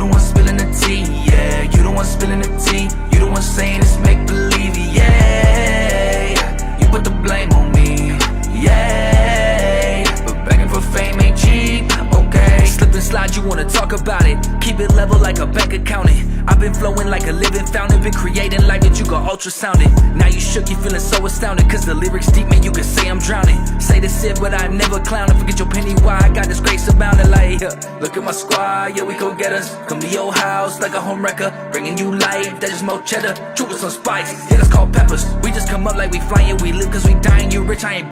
the one spilling the tea, yeah. You the one spilling the tea. You the one saying it's make-believe, yeah. You put the blame on me, yeah. But begging for fame ain't cheap, okay. Slip and slide, you wanna talk about it. Keep it level like a bank accountant. I've been flowing like a living fountain. Been creating life that you got ultrasound it. Now you shook, you feeling so astounded. Cause the lyrics deep, man, you can say I'm drowning. Say this shit, but I'm never clowning. Forget your penny, why I got this grace about it. Like, look at my squad, yeah, we go get us. Come to your house like a home wrecker. Bringing you life, that's just more cheddar. True with some spice, yeah, that's called peppers. We just come up like we flying, we live cause we dying. You rich, I ain't.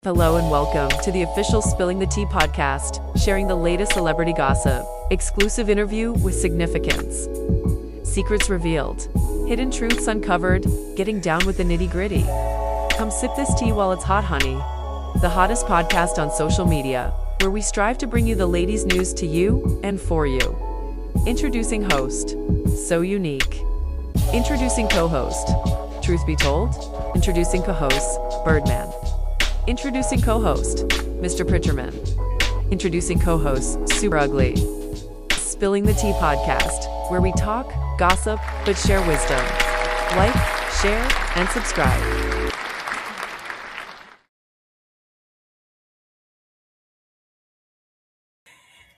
Hello and welcome to the official Spilling the Tea podcast, sharing the latest celebrity gossip, exclusive interview with significance, secrets revealed, hidden truths uncovered, getting down with the nitty-gritty. Come sip this tea while it's hot, honey. The hottest podcast on social media, where we strive to bring you the ladies' news to you and for you. Introducing host, so unique. Introducing co-host, truth be told, introducing co-host, Birdman. Introducing co-host, Mr. Pritcherman. Introducing co-host, Super Ugly. Spilling the Tea podcast, where we talk, gossip, but share wisdom. Like, share, and subscribe.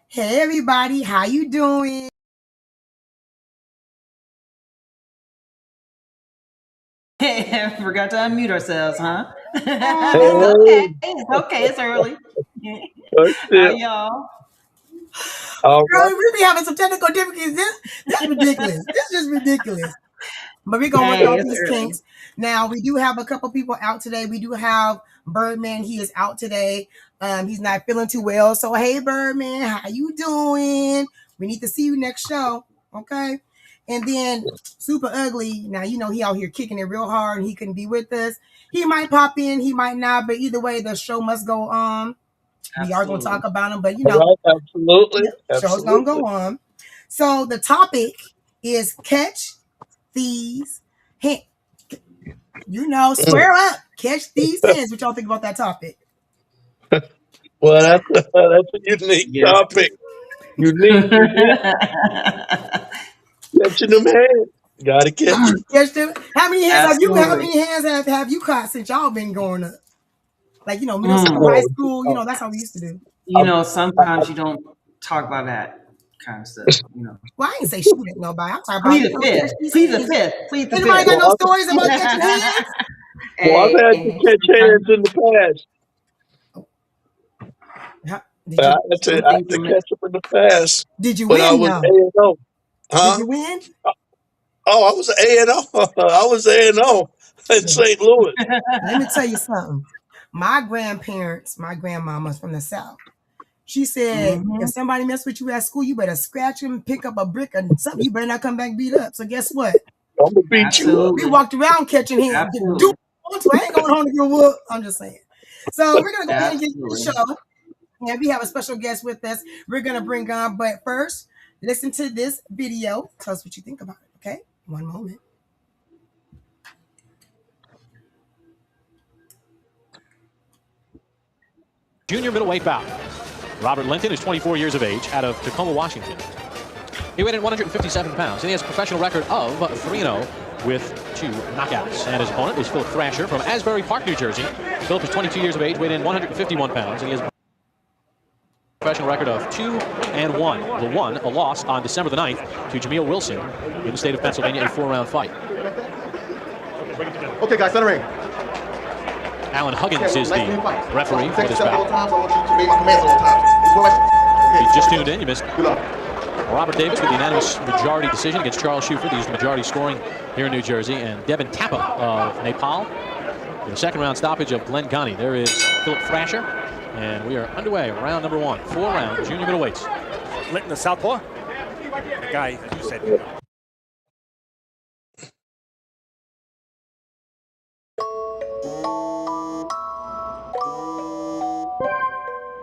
Hey everybody, how you doing? Forgot to unmute ourselves, huh? Oh, It's okay. It's early. That's How it. y'all? All girl, right. we be having some technical difficulties. That's ridiculous. This is ridiculous. But we're gonna work Hey, out it's these early. kinks. Now we do have a couple people out today. We do have Birdman. He is out today. He's not feeling too well. So hey Birdman, how you doing? We need to see you next show. Okay. And then Super Ugly. Now you know he out here kicking it real hard and he couldn't be with us. He might pop in, he might not, but either way, the show must go on. We are going to talk about him, but you know, All right. Absolutely. show's going to go on. So the topic is catch these hands. You know, square up, catch these hands. What y'all think about that topic? Well, that's a unique topic. Unique. Catching them hands. Gotta catch them. Catch them. How many hands Absolutely. have you caught since y'all been growing up? Like, you know, middle school, high school, you know, that's how we used to do. You know, sometimes you don't talk about that kind of stuff. You know, Well, I ain't say shoot at nobody. I'm talking about plead the fifth. Plead the fifth. Plead the Anybody fifth. got no stories about catching hands? Well, I've had to catch hands in the past. Did I you, had to catch them in the past. did you When I win was though? A&O. Huh? Did you win? Oh, I was A&O. I was A&O in St. Louis. Let me tell you something. My grandmama's from the South. She said, if somebody mess with you at school, you better scratch them, pick up a brick or something. You better not come back beat up. So guess what? I'm going to beat you up. We walked around catching hands. Absolutely. I ain't going home to get whooped. I'm just saying. So we're going to go ahead and get to the show. And we have a special guest with us. We're going to bring on, but first, listen to this video. Tell us what you think about it, okay? One moment. Junior middleweight bout. Robert Linton is 24 years of age, out of Tacoma, Washington. He weighed in 157 pounds, and he has a professional record of 3-0 with 2 knockouts. And his opponent is Philip Thrasher from Asbury Park, New Jersey. Philip is 22 years of age, weighed in 151 pounds, and he has a professional record of 2-1. The one, a loss on December the 9th to Jameel Wilson in the state of Pennsylvania, a 4-round fight. Okay, guys, center ring. Alan Huggins is the referee for this All bout. times, I want you to make my commands all the time. If you just tuned in, you missed Good luck. Robert Davis with the unanimous majority decision against Charles Shuford. He used the majority scoring here in New Jersey. And Devin Tappa of Nepal. The second round stoppage of Glenn Ghani. There is Philip Thrasher. And we are underway. Round number 1. 4-round junior middleweights. Linton, the southpaw. The guy that you said.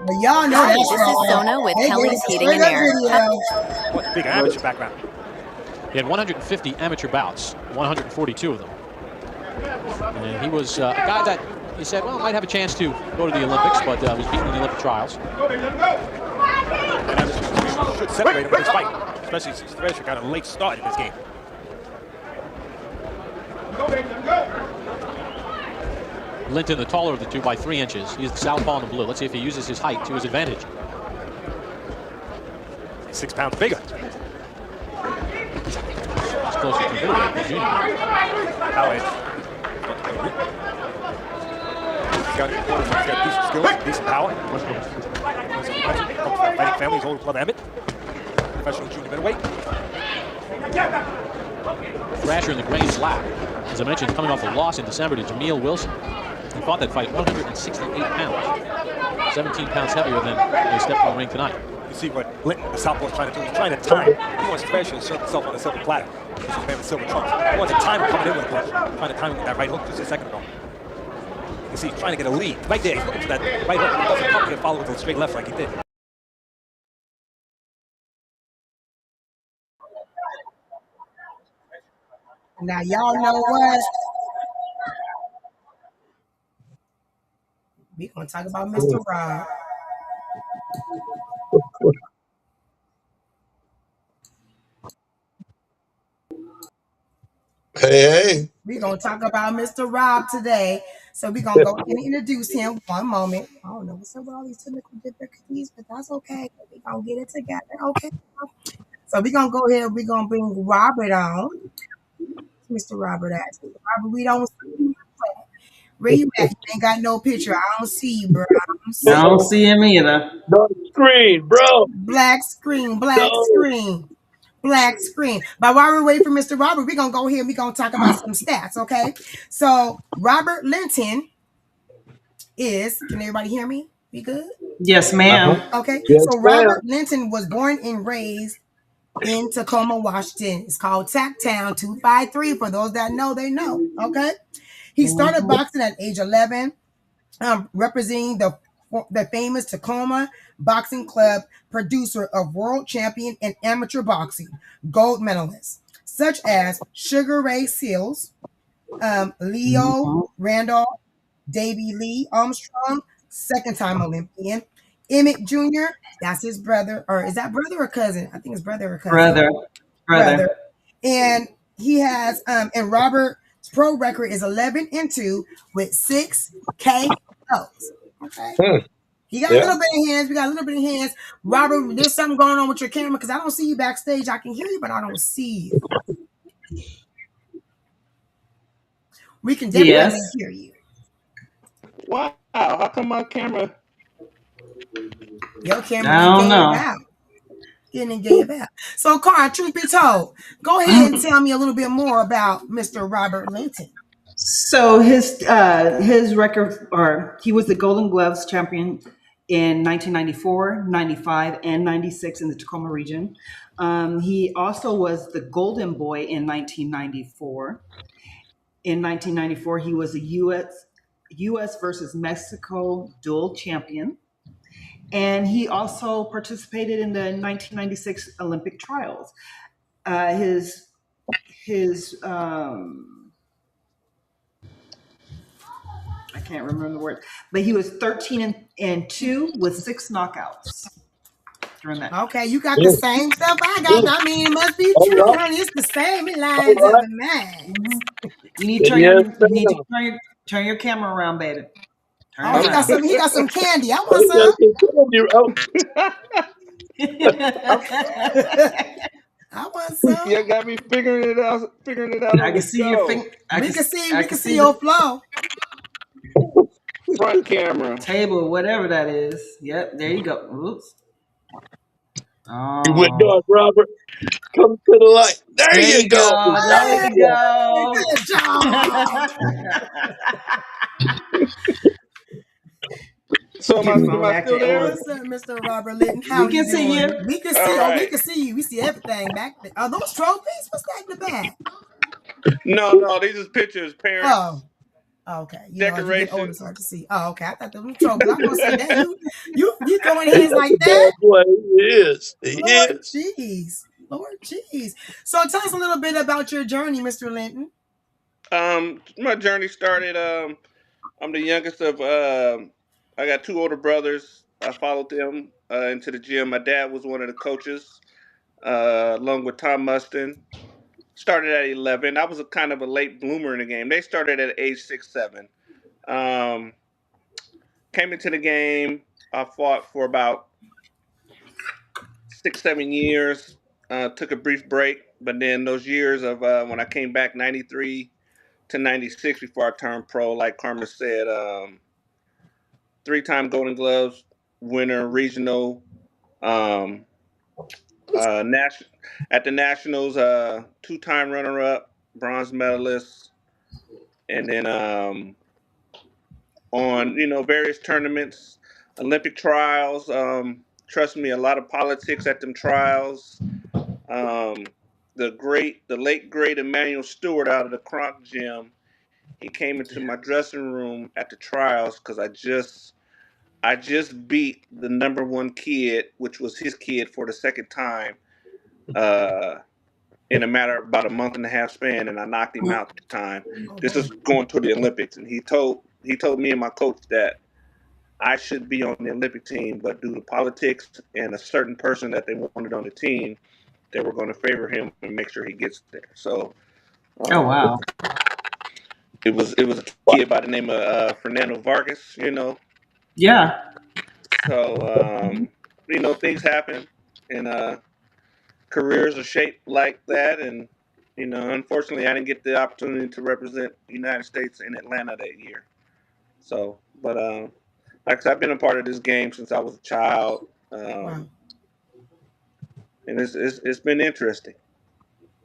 But y'all know Hi, that's this wrong. is Sona with They Kelly's gave us a Heating and straight up Air. video. What big amateur background. He had 150 amateur bouts, 142 of them. And he was a guy that he said, well, might have a chance to go to the Olympics, but was beaten in the Olympic trials. And that should separate him from this fight, especially since Thrasher got a late start in this game. Linton, the taller of the two, by 3 inches. He's the southpaw in the blue. Let's see if he uses his height to his advantage. 6 pounds bigger. He's closer to the junior. Howard. He's got decent skills, decent power. Fighting family, his older brother Emmett. Professional junior middleweight. Thrasher in the gray slap. As I mentioned, coming off a loss in December to Jameel Wilson. He fought that fight 168 pounds. 17 pounds heavier than he stepped in the ring tonight. You see what Linton, the southpaw, is trying to do. He's trying to time. He wants Thrasher to serve himself on a silver platter. He's a man with silver trunks. He wants to time him coming in with a punch. Trying to time him with that right hook just a second ago. You see, he's trying to get a lead. Right there, he's looking for that right hook. He doesn't come to follow with a straight left like he did. Now y'all know what? We gonna talk about Mr. Rob. Hey. We're going to talk about Mr. Rob today. So we're going to go and introduce him. One moment. I don't know what's up with all these technical difficulties, but that's okay. We're going to get it together. Okay. So we're going to go ahead. We're going to bring Robert on. Mr. Robert at. Robert, we don't see you. Where you at? You ain't got no picture. I don't see you, bro. I don't see him either. No screen, bro. Black screen. Black screen. Black screen. But while we're waiting for Mr. Robert, we're going to go here and we're going to talk about some stats, okay? So, Robert Linton is, can everybody hear me? We good? Yes, ma'am. Okay. Yes, So, Robert Linton was born and raised in Tacoma, Washington. It's called Tacktown 253. For those that know, they know, okay? He started boxing at age 11, representing the famous Tacoma Boxing Club, producer of world champion and amateur boxing gold medalists such as Sugar Ray Seals, Leo Randolph, Davy Lee Armstrong, second-time Olympian, Emmett Jr., that's his brother, or is that brother or cousin? I think it's brother or cousin. Brother. And he has, and Robert's pro record is 11-2 with 6 KOs. Okay. You got a little bit of hands. We got a little bit of hands. Robert, there's something going on with your camera because I don't see you backstage. I can hear you, but I don't see you. We can definitely hear you. Wow. How come my camera? Your camera didn't give out. So, Carl, truth be told, go ahead and tell me a little bit more about Mr. Robert Linton. So his record, or he was the Golden Gloves champion in 1994, 95, and 96 in the Tacoma region. He also was the Golden Boy in 1994. In 1994, he was a U.S. versus Mexico dual champion. And he also participated in the 1996 Olympic trials. His I can't remember the word, but he was 13-2 with 6 knockouts during that. Okay, you got the same stuff I got. I mean, it must be true, honey. It's the same. It lines up in mine. You need to turn your camera around, baby. He got some candy. I want some. I want some. You got me figuring it out. I can see your finger. We can see your flow. Front camera. Table, whatever that is. Yep, there you go. Oops. You went Oh, dark, Robert. Come to the light. There there you you go. go. There Hey, you go. good job. So Give him am all I back still to there? order. What's up, Mr. Robert Linton? How We are you can see doing? you. We can All see. Oh, we right. can see you. We see everything back there. Are those trophies? What's that in the back? No, these is pictures, Oh, parents, okay. You know, as you get older, it's decorations. hard to see. Oh, okay. I thought they were trophies. I'm gonna say that you throwing Hey, hands that's like a that. bad boy. He is. He Lord is. jeez. Lord jeez. So tell us a little bit about your journey, Mr. Linton. My journey started. I'm the youngest of. I got two older brothers. I followed them into the gym. My dad was one of the coaches, along with Tom Mustin. Started at 11. I was a kind of a late bloomer in the game. They started at age 6, 7. Um, Came into the game. I fought for about 6, 7 years. Took a brief break, but then those years of when I came back, 93 to 96 before I turned pro, like Carmen said, three-time Golden Gloves winner, regional, um, national at the Nationals, two-time runner-up, bronze medalist, and then on various tournaments, Olympic trials. Trust me, a lot of politics at them trials. Um, the late great Emmanuel Stewart out of the Kronk gym. He came into my dressing room at the trials because I just beat the number one kid, which was his kid for the second time, uh, in a matter of about a month and a half span, and I knocked him out this time. Oh This boy. is going to the Olympics, and he told me and my coach that I should be on the Olympic team, but due to politics and a certain person that they wanted on the team, they were going to favor him and make sure he gets there. So Oh, um, wow. it was a kid by the name of Fernando Vargas, Yeah. So things happen, and careers are shaped like that, and unfortunately, I didn't get the opportunity to represent the United States in Atlanta that year. So, but like I said, I've been a part of this game since I was a child, Wow. and it's been interesting.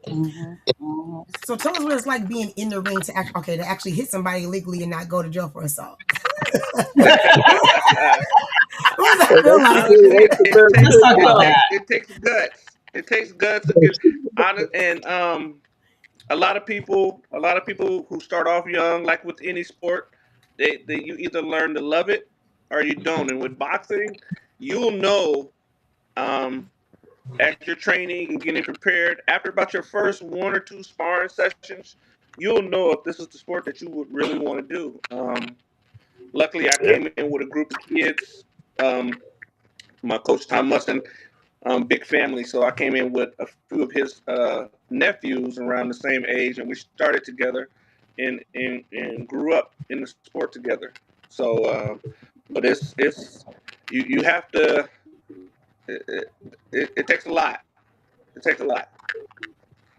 Mhm, mhm. So tell us what it's like being in the ring to actually hit somebody illegally and not go to jail for assault. What does that Hey, feel that's the like? good. That's the very Let's good talk about stuff. that. It takes guts. It takes guts to get honest, and a lot of people who start off young, like with any sport, they you either learn to love it or you don't. And with boxing, you'll know um, as you're training and getting prepared. After about your first one or two sparring sessions, you'll know if this is the sport that you would really want to do. Luckily, I Yeah. came in with a group of kids. Um, my coach Tom Mustin, big family, so I came in with a few of his nephews around the same age, and we started together, and grew up in the sport together. So, but it's you have to. It takes a lot. It takes a lot.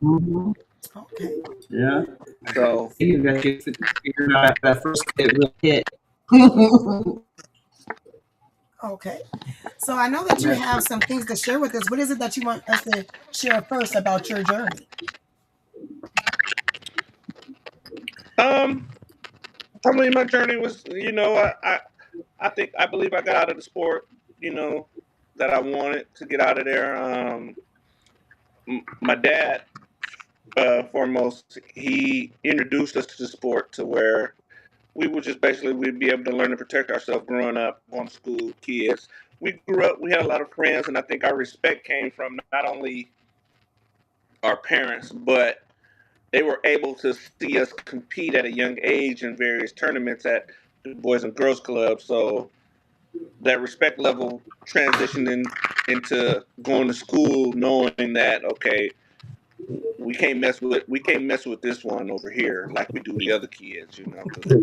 Mhm. Okay. Yeah. So, You got to get figured out that first real hit. Okay. So I know that you That's have true. some things to share with us. What is it that you want us to share first about your journey? um, probably my journey was, I believe I got out of the sport, you know, that I wanted to get out of there. My dad, foremost, he introduced us to the sport to where we would just basically we'd be able to learn to protect ourselves growing up, going to school, kids. We grew up, we had a lot of friends, and I think our respect came from not only our parents, but they were able to see us compete at a young age in various tournaments at the Boys and Girls Club. So that respect level transitioned into going to school, knowing that okay, we can't mess with this one over here like we do the other kids, because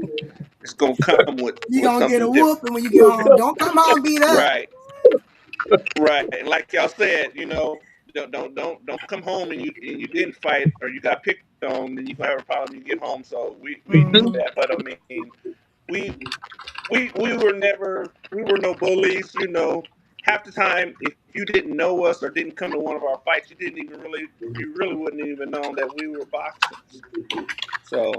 it's gonna come with You're with gonna get a something different. whoop, and when you get home, don't come home beat up. Right, right. And like y'all said, don't come home and you didn't fight or you got picked on, then you gonna have a problem when you get home. So we knew Mm-hmm. that, but I mean, we we were no bullies. Half the time, if you didn't know us or didn't come to one of our fights, you really wouldn't even know that we were boxers. So,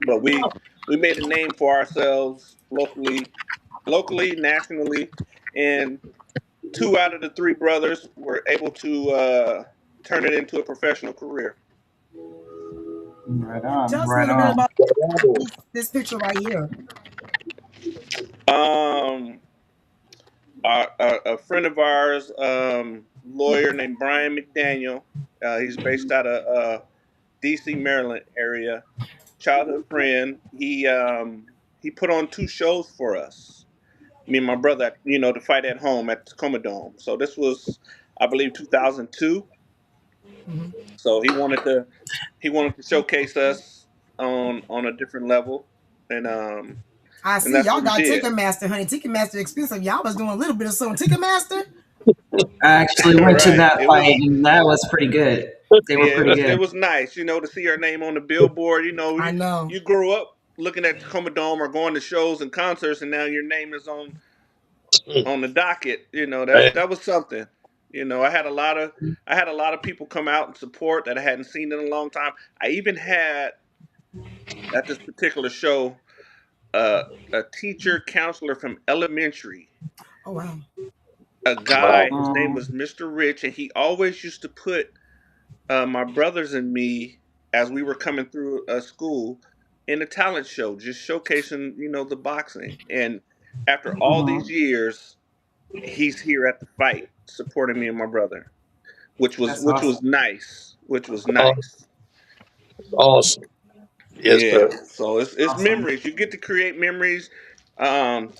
but we made a name for ourselves locally, nationally, and 2 out of the 3 brothers were able to turn it into a professional career. Right on. Tell us a Right little bit on. about this picture right here. Um, a friend of ours, lawyer named Brian McDaniel. He's based out of D.C., Maryland area. Childhood friend. He put on 2 shows for us. Me and my brother, to fight at home at Tacoma Dome. So this was, I believe, 2002. Mhm. So he wanted to showcase us on a different level, and I and see that's y'all what he got did. Ticketmaster, honey. Ticketmaster expensive. Y'all was doing a little bit of something. Ticketmaster? I actually went to Right. that It fight, was and that was pretty good. They were Yeah, it pretty was good. it was nice, to see our name on the billboard. I You know. you grew up looking at Tacoma Dome or going to shows and concerts, and now your name is on the docket. That was something. I had a lot of people come out and support that I hadn't seen in a long time. I even had at this particular show uh, a teacher counselor from elementary, Oh wow. a Wow. guy. His name was Mr. Rich, and he always used to put my brothers and me as we were coming through school in a talent show, just showcasing the boxing. And after all these years, he's here at the fight supporting me and my brother, which was That's which was awesome. nice, which was Oh, nice. awesome. Yes, Yeah, sir. so it's Awesome. memories. You get to create memories,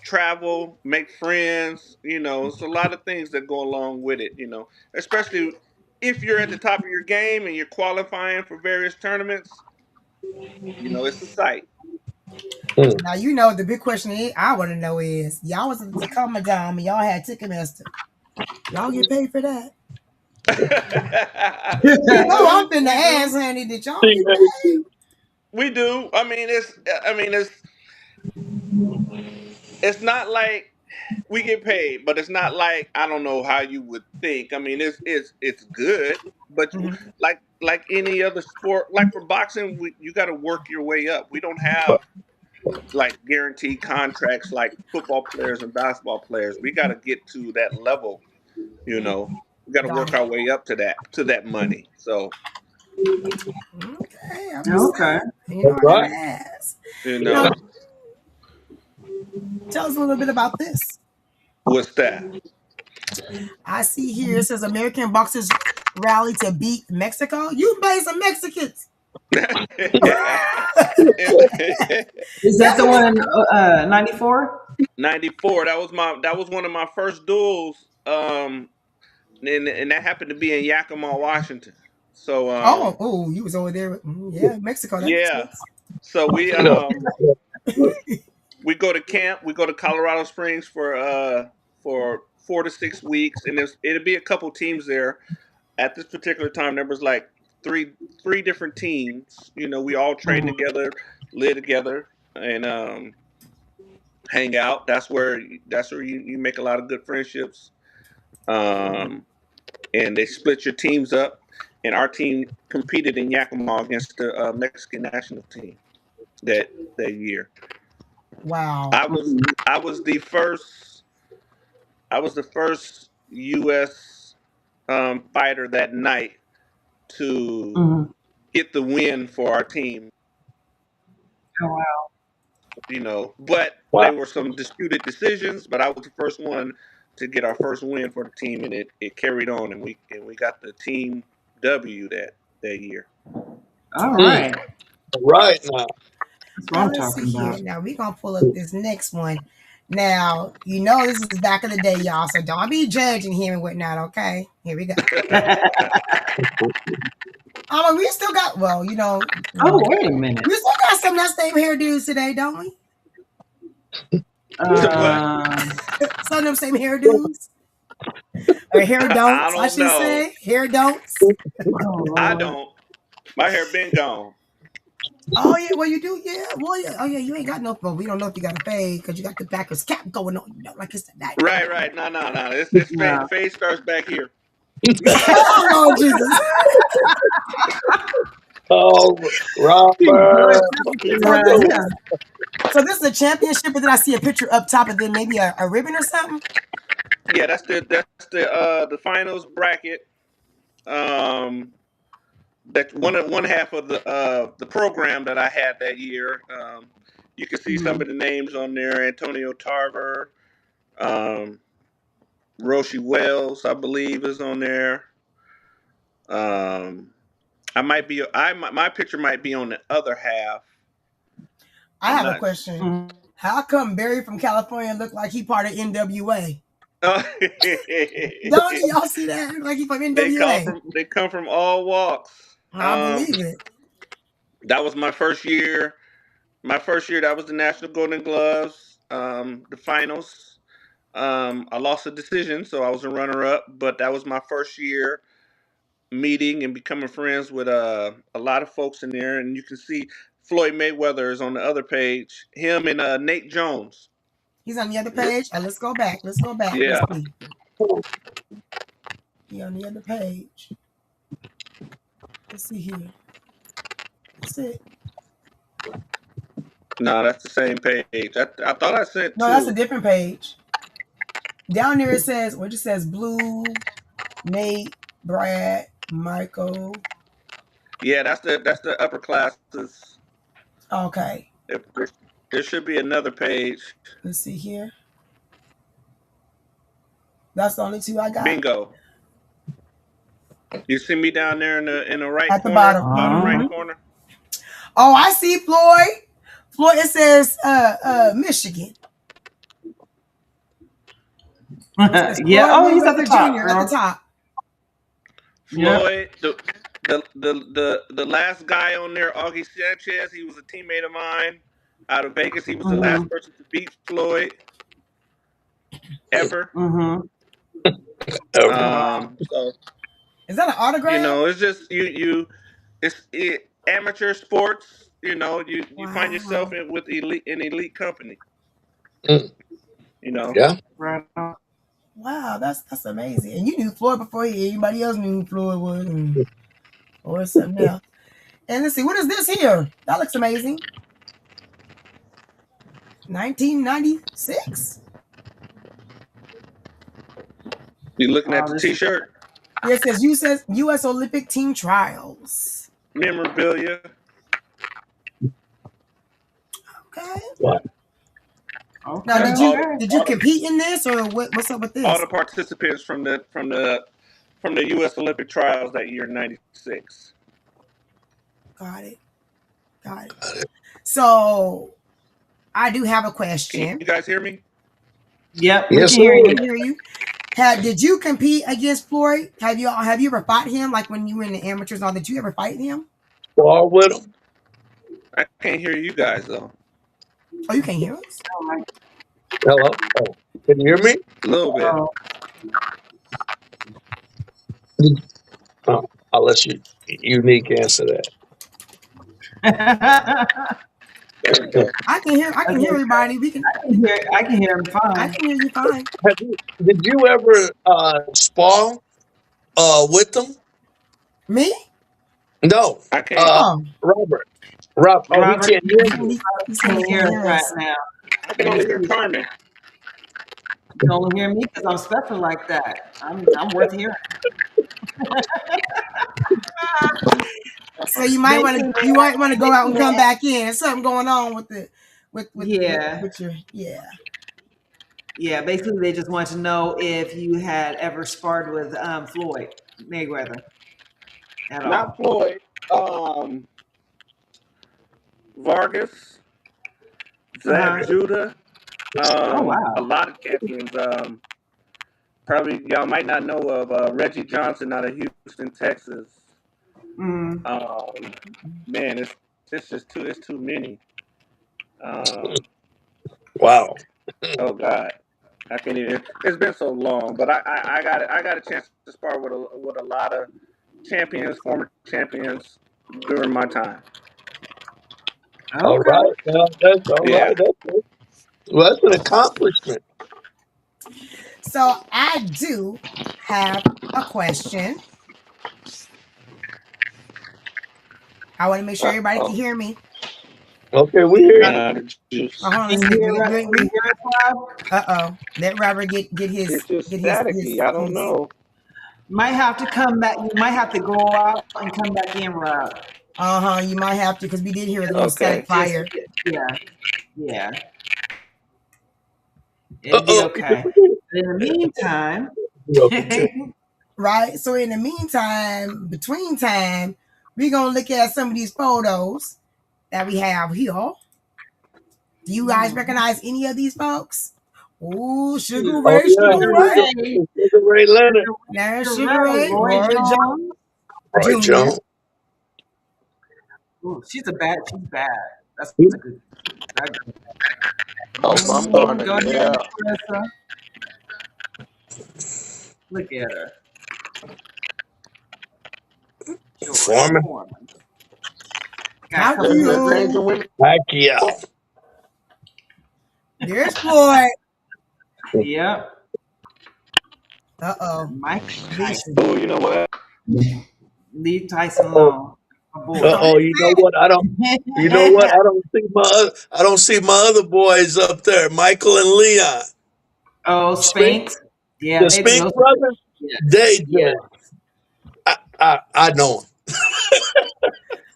travel, make friends. It's a lot of things that go along with it. Especially if you're at the top of your game and you're qualifying for various tournaments. It's a sight. Hmm. Now the big question I want to know is y'all was at the Tacoma Dome and y'all had Ticketmaster. Y'all get paid for that? You know I'm we do, finna we ask, do, honey. Did y'all See, get paid? we do. It's not like we get paid, but it's not like I don't know how you would think. It's good, but Mhm. like any other sport, like for boxing, you got to work your way up. We don't have like guaranteed contracts like football players and basketball players. We got to get to that level. We got to Got work it. our way up to that money. So Okay, I'm just Okay. saying. that's I had to right. ask. you Now, know tell us a little bit about this. what's that? I see here it says American boxers rally to beat Mexico. You made some Mexicans. Is that That's the what one in 94? 94. That was one of my first duels. And that happened to be in Yakima, Washington. So you was over there. Yeah, Mexico. That makes yeah. sense. So we No. we go to camp. We go to Colorado Springs for 4 to 6 weeks, and it'll be a couple teams there. At this particular time, there was like three different teams. We all train together, live together, and hang out. That's where you make a lot of good friendships. Um, and they split your teams up. And our team competed in Yakima against the Mexican national team that year. Wow. I was I was the first U.S. Fighter that night to Mm-hmm. get the win for our team. Oh, wow. But Wow. there were some disputed decisions. But I was the first one to get our first win for the team, and it carried on, and we got the team W that year. All Hmm. right. Right now. That's what Now I'm let's see talking here. about. Now we're gonna pull up this next one. Now this is back in the day, y'all. So don't be judging here and whatnot. Okay, here we go. We still got Oh, wait a minute. we still got some of that same hairdos today, don't we? What? Some of them same hairdos or hair I don'ts, I don't should know. say hair don'ts. Oh, I Lord. don't. My hair been gone. Oh yeah, well you do, yeah. Well, yeah. Oh yeah, you ain't got no. Well, we don't know if you got a fade because you got the Packers cap going on. You know, like it's that. Right. No. It's No. fade starts back here. Oh Lord Jesus. Oh, George Robert. Jefferson So around this, here. so this is a championship, and then I see a picture up top, and then maybe a ribbon or something. Yeah, that's the finals bracket. Um, that one half of the program that I had that year. You can see some Mhm. of the names on there: Antonio Tarver, um, Roshi Wells, I believe, is on there. Um, I might be. My picture might be on the other half. I I'm have a not. question. Mhm. How come Barry from California look like he part of NWA? they Don't y'all see that? Look like he from NWA. come from all walks. I believe it. That was my first year. My first year, that was the National Golden Gloves, the finals. I lost a decision, so I was a runner-up. But that was my first year meeting and becoming friends with a lot of folks in there. And you can see Floyd Mayweather is on the other page. Him and Nate Jones. He's on the other page. Let's go back. Let's go back. Let's Yeah. see. He on the other page. Let's see here. That's it. No, that's the same page. I thought I sent No, that's a two. different page. Down there it says, what it says, Blue, Nate, Brad, Michael. Yeah, that's the upper classes. Okay. There should be another page. Let's see here. That's the only two I got. Bingo. You see me down there in the right At the corner, bottom. bottom right Mm-hmm. corner. Oh, I see Floyd. Floyd, it says Michigan. It says Yeah. Floyd Oh, he's at the Mayweather top, Jr. at the girl. top. Yep. Floyd, the last guy on there, Augie Sanchez. He was a teammate of mine out of Vegas. He was the Mhm. last person to beat Floyd ever. Mhm. Ever. So Is that an autograph? it's just amateur sports. You find yourself Wow. with elite company. Mm, You know. yeah. Right on. Wow, that's amazing. And you knew Floyd before anybody else knew who Floyd was, or something else. And let's see, what is this here? That looks amazing. 1996. You looking at Oh, the this is. T-shirt, Yeah, it says U.S. Olympic Team Trials. memorabilia. Okay. Wow. Now, Okay. did Got you Okay. did you compete in this, or what's up with all this? the participants from the U.S. Olympic trials that year '96. Got it. Got it. So I do have a Can question. you guys hear me? Yep. We Yes, can sir. hear I you. can hear you. Did you compete against Floyd? Have you ever fought him? Like when you were in the amateurs, and all? Did you ever fight him? Ball with him. I can't hear you guys though. Oh, you can't hear us. Oh, my. Hello. Oh, can you hear me? A little bit. Oh. Oh, I'll let you unique answer that. There we go. I can hear. I can hear Okay. everybody. I can hear him I fine. can hear you fine. Did you ever spar with them? Me? No. I can't. Uh, Oh, Robert. Rob. Oh, he Robert, can't he hear said you. he said he can't hear can't us hear right us. now. I can Let me only hear see. Carmen. You can only hear me because I'm special like that. I'm worth hearing. So you might want to go out and come Basically, back in. There's something going on with the yeah. with your Yeah, basically they just want to know if you had ever sparred with Floyd Mayweather at Not all. Floyd. Vargas, Uh-huh. Zab Judah. Oh A wow. lot of champions. Probably y'all might not know of Reggie Johnson out of Houston, Texas. Mm. Um, man, it's just too it's too many. Um, Wow. oh God, I can't even. It's been so long, but I got a chance to spar with a lot of champions, former champions during my time. All Okay. right. Now that's all Yeah. right. Well, that's an accomplishment. So I do have a question. I want to make sure everybody can Uh-oh. hear me. Okay, we hear you. Ran out of juice. Hold on, Can let's you see. hear it? Can you hear it, Bob? Let Robert get It's his just get his staticky. I don't know. Might have to come back. You might have to go out and come back in, Rob. You might have to because we did hear the little static Okay. Just fire. yeah, yeah. It'll be Uh-oh. okay. In the meantime, Right. So in the meantime, between time, we're gonna look at some of these photos that we have here. Do you guys recognize any of these folks? Ooh, Sugar Oh Ray, yeah, Sugar Sugar Ray. Ray, Sugar Ray Leonard. There's Sugar Sugar Ray, Ray, Roy Roy Jones. Roy Jr. Jones. Ooh, she's bad. That's a good. That good. Oh, Bumgarner. Go ahead, Yeah. Marissa. Look at her. George Foreman. Foreman. Got a How couple There's that of James cute. and Winnie. Pacquiao. There's Floyd. Yep. Mike Tyson. Oh, you know what? Leave Tyson Oh, alone. My boy. uh-oh. You know what? You know what? I don't see my other boys up there, Michael and Leon. Oh, Spink, Spinks. Yeah, the they Spink those are good. brothers. Yes. They Yes. just, I know them.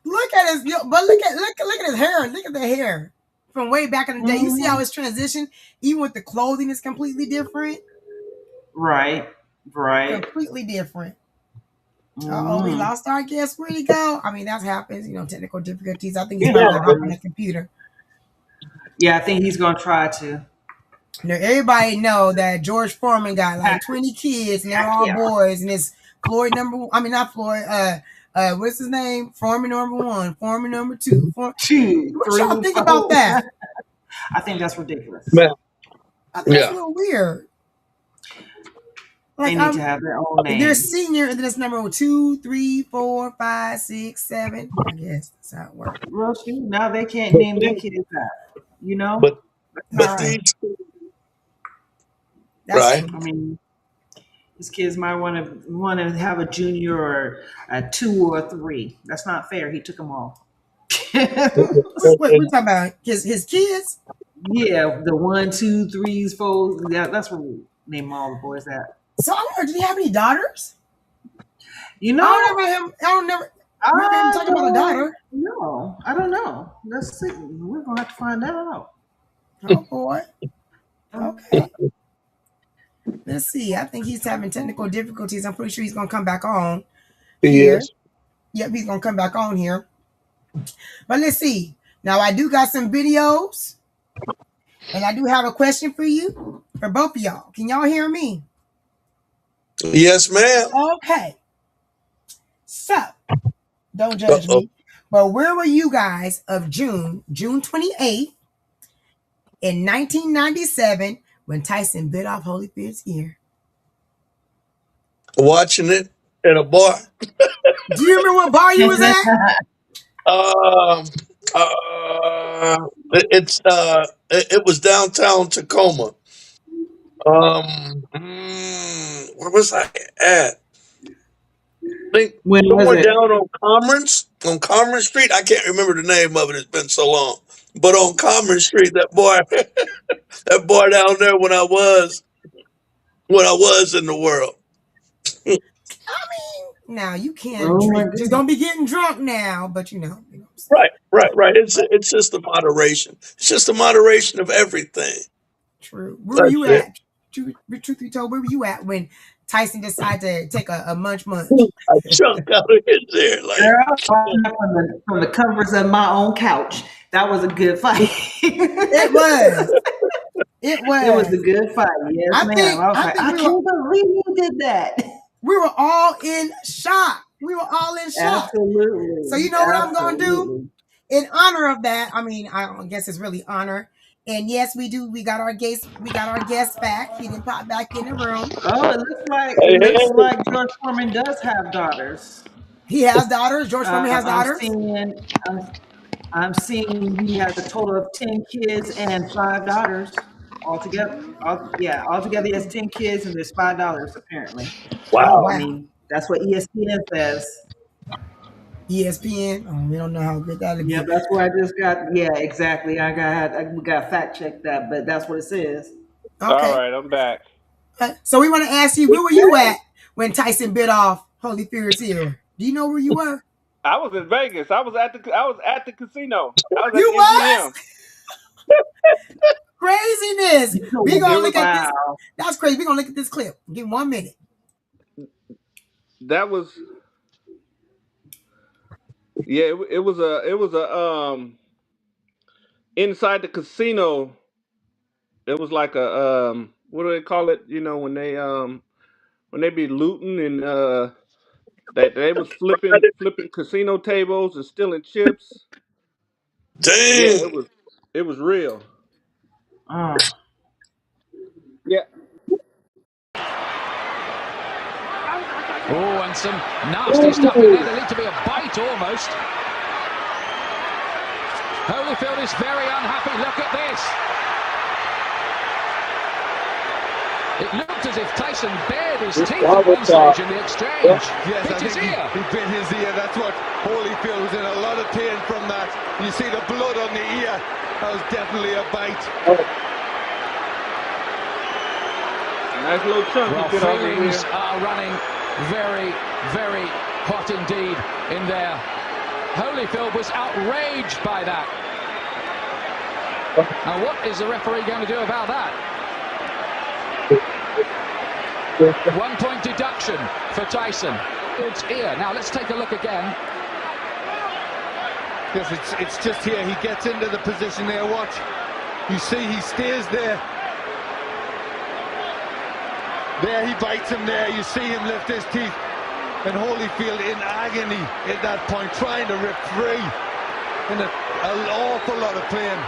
Look at his, but look at his hair. Look at the hair from way back in the day. You see how it's transitioned, even with the clothing, is completely different. Right. Right. Completely different. We lost our guest. Where'd he go? I mean, that happens. Technical difficulties. I think he's Yeah. about to hop on the computer. Yeah, I think he's gonna try to. Everybody know that George Foreman got like 20 kids, and they're all Yeah. boys. And it's Floyd I mean, not Floyd. What's his name? Foreman number 1, Foreman number 2. 2, What 3, y'all think 4. about that? I think that's ridiculous. Man, I think that's a yeah. little weird. They need to have their own name. They're senior, and then it's number 2, 3, 4, 5, 6, 7. I guess that's how it works. Well, shoot, now they can't name their kids that. You know? But All right. these, That's right? true. I mean, these kids might want to have a junior or a 2 or a 3. That's not fair. He took them all. What we talking about? His kids? Yeah, the 1, 2, 3s, 4s. Yeah, that's what we name all the boys that. So I wonder, did he have any daughters? You know, I don't never remember him talking about a daughter. No, I don't know. Let's see. We're gonna have to find that out. Oh boy. Okay. Let's see. I think he's having technical difficulties. I'm pretty sure he's gonna come back on here. Yes. Yep, he's gonna come back on here. But let's see. Now I do got some videos, and I do have a question for you, for both of y'all. Can y'all hear me? Yes, ma'am. Okay. So, don't judge me. But where were you guys of June 28th in 1997 when Tyson bit off Holyfield's ear? Watching it in a bar. Do you remember what bar you was at? It was downtown Tacoma. Where was I at? I think When was somewhere it? down on Commerce Street. I can't remember the name of it. It's been so long. But on Commerce Street, that bar, that bar down there when I was in the world. I mean, now you can't Oh, my drink. goodness. Just don't be getting drunk now, but you know. Right. It's just a moderation. It's just a moderation of everything. True. Where were you That's at? Truth be told, where were you at when Tyson decided to take a munch? A chunk out of his ear. Like, Girl, from the covers of my own couch. That was a good fight. It was. It was. It was a good fight. Yes, I ma'am. think- I was I like, think I we can't believe you did that. We were all in shock. Absolutely. So you know what I'm gonna do? Absolutely. In honor of that, I mean, I don't guess it's really honor. And yes, we do. We got our guest back. He didn't pop back in the room. Oh, it looks like George Foreman does have daughters. He has daughters. George Foreman has daughters. I'm seeing he has a total of 10 kids and 5 daughters altogether. Altogether he has 10 kids and there's $5 apparently. Oh Wow. I wow. mean, that's what ESPN says. ESPN. Oh, we don't know how good that'll Yeah, be. that's what I just got. Yeah, exactly. We got fact check that, but that's what it says. All Okay. right, I'm back. So we want to ask you, where were you at when Tyson bit off Holyfield's ear? Do you know where you were? I was in Vegas. I was at the casino. I was at You the was MGM. craziness. We gonna look at this. Wow. That's crazy. We gonna look at this clip. Give me 1 minute. That was yeah. It was a inside the casino. It was like a what do they call it? You know when they be looting and they was flipping casino tables and stealing chips. Yeah, Dang. it was real. Oh. Yeah. Oh, and some nasty stuff in there. There needs to be a bite almost. Holyfield is very unhappy. Look at this. It looked as if Tyson bared his teeth at one stage in the exchange. Yes, I Bit his think ear. he bit his ear. That's what Holyfield was in a lot of pain from that. You see the blood on the ear. That was definitely a bite. Nice little chunk Well, he bit off his feelings ear. are running very, very hot indeed in there. Holyfield was outraged by that. Now, what is the referee going to do about that? 1 point deduction for Tyson. It's ear. Now, let's take a look again. Yes, it's just here. He gets into the position there. Watch. You see, he stays there. There, he bites him there. You see him lift his teeth. And Holyfield in agony at that point, trying to rip free. In an awful lot of pain.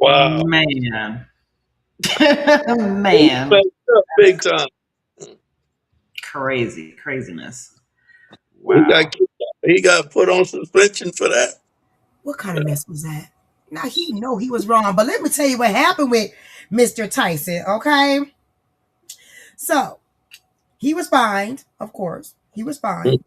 Wow. Man. He Man. messed up big time. Craziness. He Wow. got kicked out. He got put on suspension for that. What kind of mess was that? Now he know he was wrong, but let me tell you what happened with Mr. Tyson. Okay, so he was fined. Of course, he was fined.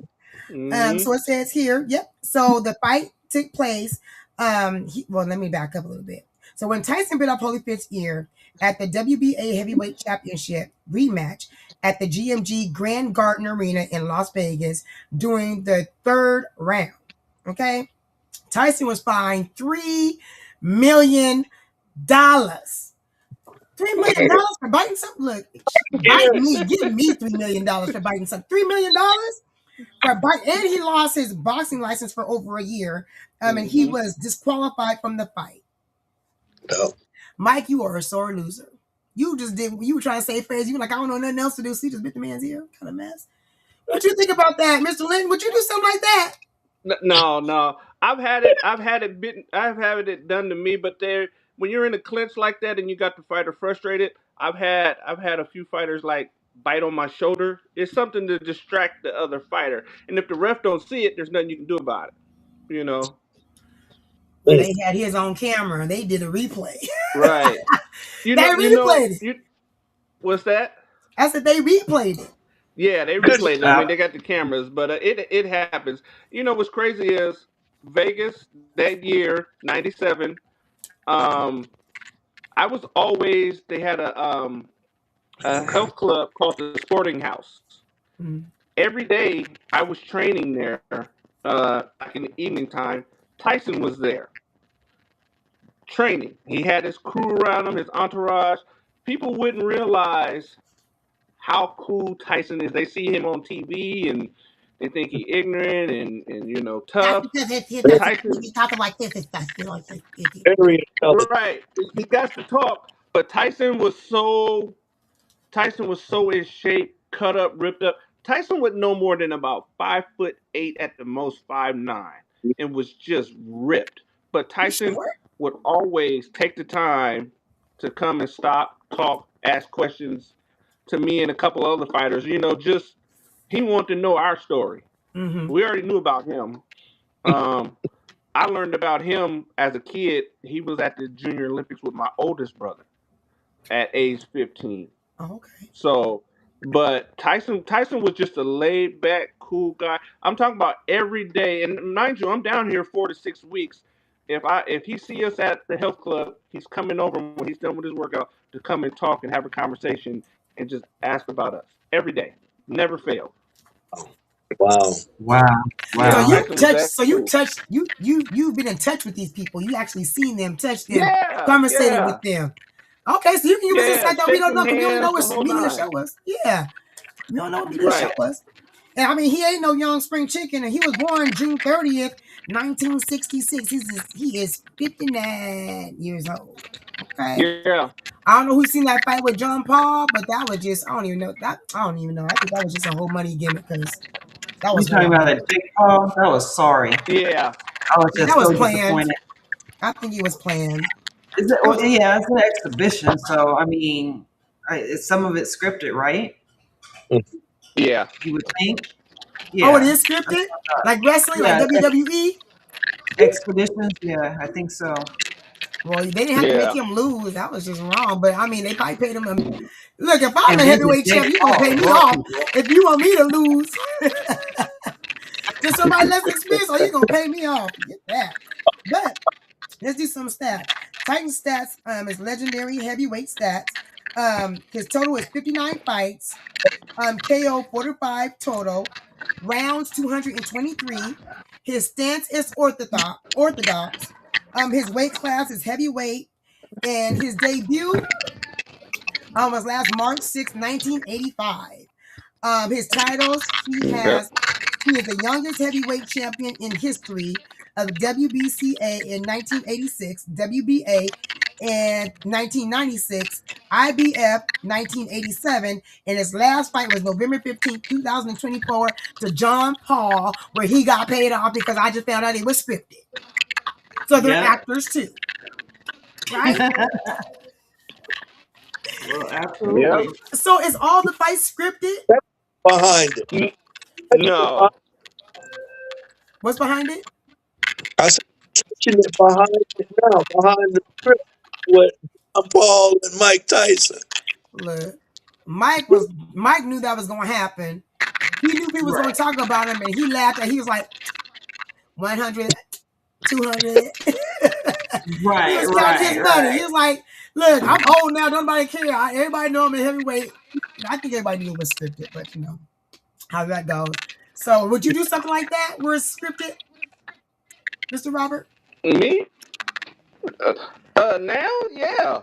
Hmm. So it says here, yep. So the fight took place. Well, let me back up a little bit. So when Tyson bit off Holyfield's ear at the WBA Heavyweight Championship rematch at the GMG Grand Garden Arena in Las Vegas during the third round, okay, Tyson was fined $3 million. $3 million for biting something. Look, bite me, give me $3 million for biting something. $3 million for bite, and he lost his boxing license for over a year. And he was disqualified from the fight. No. Mike, you are a sore loser. You just did. You were trying to save face. You were like, I don't know nothing else to do. So you just bit the man's ear. What kind of mess. What you think about that, Mr. Linton? Would you do something like that? No. I've had it done to me, but when you're in a clinch like that and you got the fighter frustrated, I've had a few fighters like bite on my shoulder. It's something to distract the other fighter, and if the ref don't see it, there's nothing you can do about it. You know. Well, they had his on camera. They did a replay. Right. You They know. You know. replayed it. What's that? I said they replayed it. Yeah, they Good. replayed it. I mean, they got the cameras, but it happens. You know what's crazy is Vegas that year, '97. Um, I was always they had a health club called the Sporting House. Mhm. Every day I was training there, like in the evening time. Tyson was there training. He had his crew around him, his entourage. People wouldn't realize how cool Tyson is. They see him on TV and they think he ignorant and That's tough. because he But does. Tyson, He's talking like this and stuff. You know, Very intelligent. right? He got to talk. But Tyson was so in shape, cut up, ripped up. Tyson was no more than about 5'8" at the most, 5'9", and was just ripped. But you Tyson sure? would always take the time to come and stop, talk, ask questions to me and a couple other fighters. Just he wanted to know our story. Mm-hmm. We already knew about him. I learned about him as a kid. He was at the Junior Olympics with my oldest brother at age 15. Oh, okay. So, but Tyson was just a laid back, cool guy. I'm talking about every day, and mind you, I'm down here 4 to 6 weeks. If he see us at the health club, he's coming over when he's done with his workout to come and talk and have a conversation and just ask about us every day. Never failed. Wow. Wow. Yeah, So Wow. you Tyson was touch. that So you cool. touch. You've been in touch with these people. You actually seen them, touched them, Yeah, conversated yeah, with them. Okay, so you can give us yeah. insight that we don't know Shaking because we only know hands, the what whole media nine. show us. Yeah, we don't know what media show Right. us. And I mean, he ain't no young spring chicken, and he was born June 30th, 1966. He is 59 years old. Okay. Yeah. I don't know who seen that fight with John Paul, but that was just I don't even know that. I don't even know. I think that was just a whole money gimmick because that You was talking about horrible. that Jake Paul? That was sorry. Yeah. I was Yeah, just that was so planned. disappointed. I think it was planned. Is it? It Well, was. yeah, it's an exhibition, so I mean, some of it's scripted, right? Yeah. You would think. Oh, it Yeah. is scripted, like wrestling, like Yeah. WWE. Expeditions. Yeah, I think so. Well, they didn't have to make Yeah. him lose. That was just wrong. But I mean, they probably paid him. Look, if I'm And a then the heavyweight Jake champ, you're gonna pay Paul, me Lord off. people. If you want me to lose to somebody less experienced, or you gonna pay me off. Get that. But let's do some stats. Titan stats is legendary heavyweight stats. His total is 59 fights. KO 45 total. Rounds 223. His stance is orthodox. His weight class is heavyweight. And his debut was last March 6, 1985. His titles, Yeah. he is the youngest heavyweight champion in history of WBCA in 1986, WBA in 1996, IBF 1987, and his last fight was November 15th, 2024 to John Paul, where he got paid off because I just found out it was scripted. So they're Yeah. actors too, right? Well, Yeah. absolutely. So is all the fights scripted? Behind it. No. What's behind it? I said, touching it behind it now, behind the script with Paul and Mike Tyson. Look, Mike knew that was gonna happen. He knew people was gonna Right. talk about him, and he laughed and he was like 100, 200. He Right. was counting his Right. money. Right. He was like, "Look, I'm old now. Don't nobody care. Everybody know I'm a heavyweight." I think everybody knew it was scripted, but you know how that goes. So, would you do something like that where it's scripted, Mr. Robert? Me? Now? Yeah.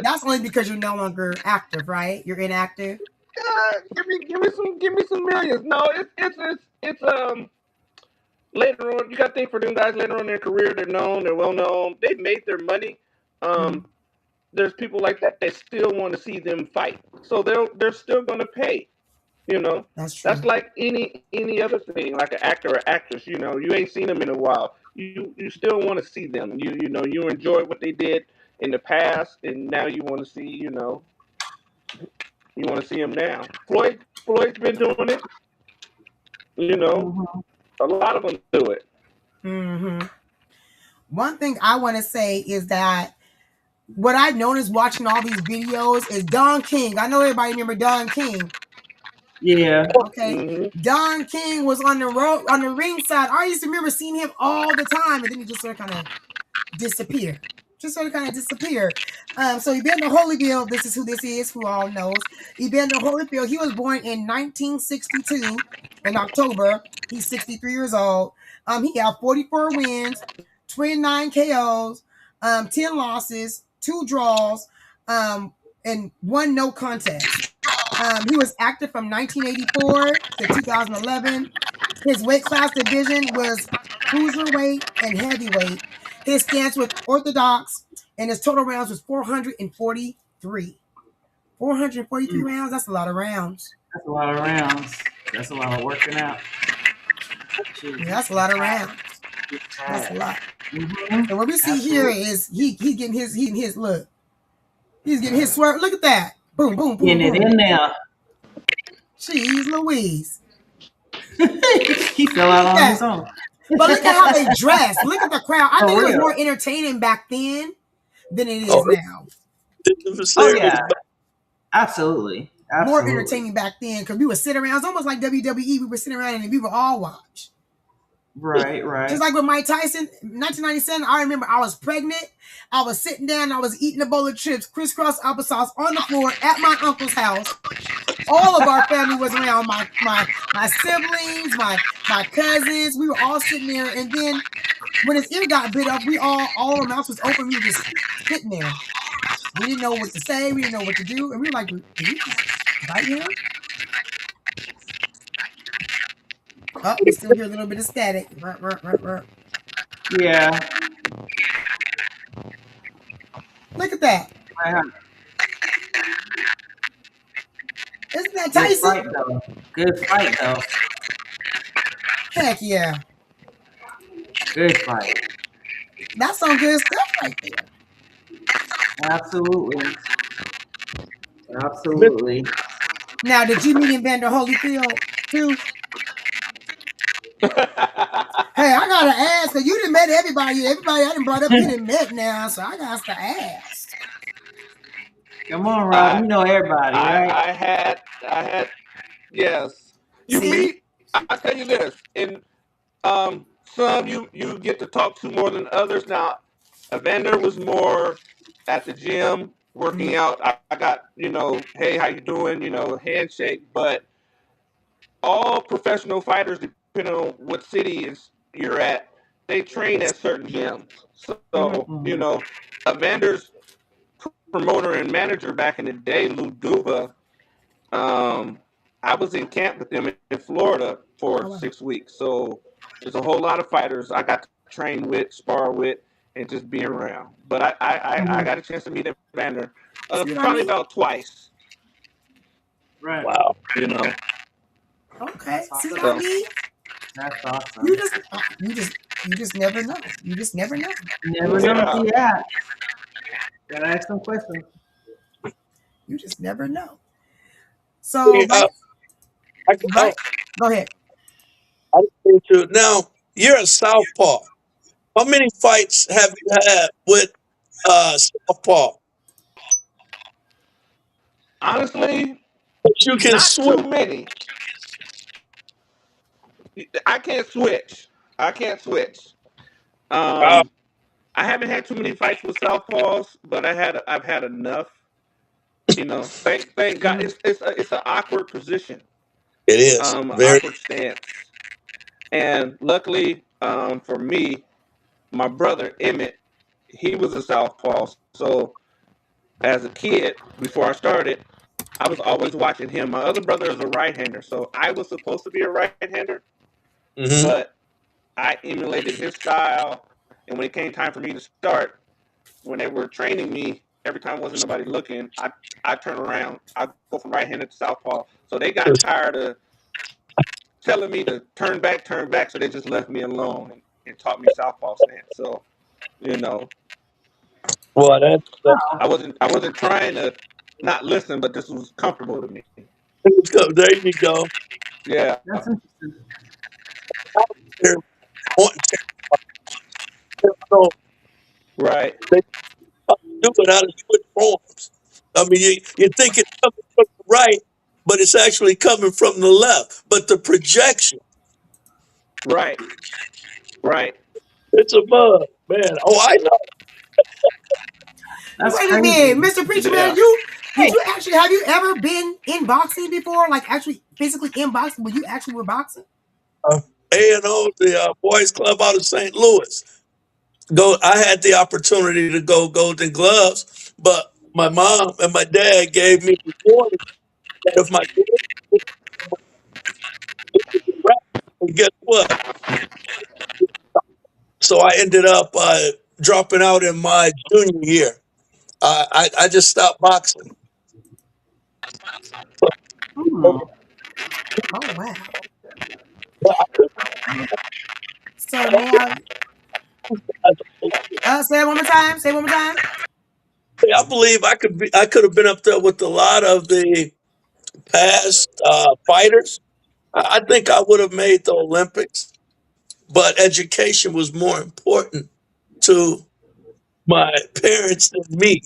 That's only because you're no longer active, right? You're inactive. Give me some millions. No, it's later on. You got to think for them guys later on in their career. They're known. They're well known. They've made their money. Mhm. There's people like that still want to see them fight, so they're still going to pay. You know, That's true. that's like any other thing, like an actor or actress. You know, you ain't seen them in a while. You still want to see them. You enjoy what they did in the past, and now you want to see. You want to see them now. Floyd's been doing it. You know, Mhm. a lot of them do it. hmm One thing I want to say is that what I noticed watching all these videos is Don King. I know everybody remember Don King. Yeah. Okay. Hmm. Don King was on the ringside. I used to remember seeing him all the time, and then he just sort of kind of disappeared. So Evander Holyfield, this is who this is, who all knows. Evander Holyfield, he was born in 1962 in October. He's 63 years old. He had 44 wins, 29 KOs, 10 losses, 2 draws, and 1 no contest. He was active from 1984 to 2011. His weight class division was cruiserweight and heavyweight. His stance was orthodox, and his total rounds was 443. 443 Mm. rounds, that's a lot of rounds. That's a lot of rounds. That's a lot of working out. Yeah, that's a lot of rounds. That's a lot. Mm-hmm. And what we see here is he getting his look. He's getting his swerve. Look at that. Boom, boom, boom, Getting it boom. in there. Jeez Louise. He fell out on Yeah. his own. But look at how they dress. Look at the crowd. I For think it was real. more entertaining back then than it Oh, is now. the Oh serious. yeah, absolutely, More absolutely. entertaining back then because we would sit around. It's almost like WWE. We would sit around and we would all watch. Right, right. Just like with Mike Tyson, 1997, I remember I was pregnant. I was sitting down, I was eating a bowl of chips, crisscross applesauce on the floor at my uncle's house. All of our family was around, my siblings, my cousins. We were all sitting there, and then when his ear got bit up, all our mouths was open. We were just sitting there. We didn't know what to say. We didn't know what to do, and we were like, "Did we just bite him?" Oh, we still hear a little bit of static. Yeah. Look at that. Right. Isn't that Good Tyson? fight though. Good fight though. Heck yeah. Good fight. That's some good stuff right there. Absolutely. Absolutely. Now, did you meet Evander Holyfield too? Hey, I gotta ask, because you done met everybody. Everybody I done brought up, you done met now, so I got to ask. Come on, Rob. You know everybody, right? I had, yes. You See? meet, I tell you this, and some you get to talk to more than others. Now, Evander was more at the gym working out. I got, hey, how you doing? Handshake. But all professional fighters, depending on what city you're at, they train at certain gyms. So, Mhm. Evander's promoter and manager back in the day, Lou Duva, I was in camp with them in Florida for Oh, wow. 6 weeks. So there's a whole lot of fighters I got to train with, spar with, and just be around. But I got a chance to meet Evander See what I probably mean? about twice. Right. Wow. Okay. See what So I mean? That's awesome. You just never know. You just never know. Never know until you ask. Gotta ask some questions. You just never know. So, Yeah, right, I, go ahead. I think too. Now you're a southpaw. How many fights have you had with southpaw? honestly, But you can not switch. too many. I can't switch. I can't switch. Uh, Um, I haven't had too many fights with southpaws, but I've had enough. Thank God. It's an awkward position, it is an very. awkward stance, and luckily for me, my brother Emmett, he was a southpaw. So as a kid, before I started, I was always watching him. My other brother is a right-hander, so I was supposed to be a right-hander, Mm-hmm. but I emulated his style. And when it came time for me to start, when they were training me, every time wasn't nobody looking, I turn around. I go from right-handed to southpaw. So they got tired of telling me to turn back. So they just left me alone and taught me southpaw stance. So you know, Well, that I wasn't trying to not listen, but this was comfortable to me. there you go. Yeah, That's interesting. They're wanting to know right, they do it out of switch forms. I mean, you think it's coming from the right, but it's actually coming from the left. But the projection, right, right. it's above, man. Oh, I know. That's Wait a crazy. minut, Mr. Preacher Man, Yeah. have you ever been in boxing before? Like actually physically in boxing when you actually were boxing? A&O, the boys club out of St. Louis. I had the opportunity to go Golden Gloves, but my mom and my dad gave me the warning that if my kid was a rap, and guess what? So I ended up dropping out in my junior year. I just stopped boxing. Hmm. Oh wow. But So now say it one more time. Say it one more time. I believe I could have been up there with a lot of the past fighters, I think I would have made the Olympics, but education was more important to my parents than me.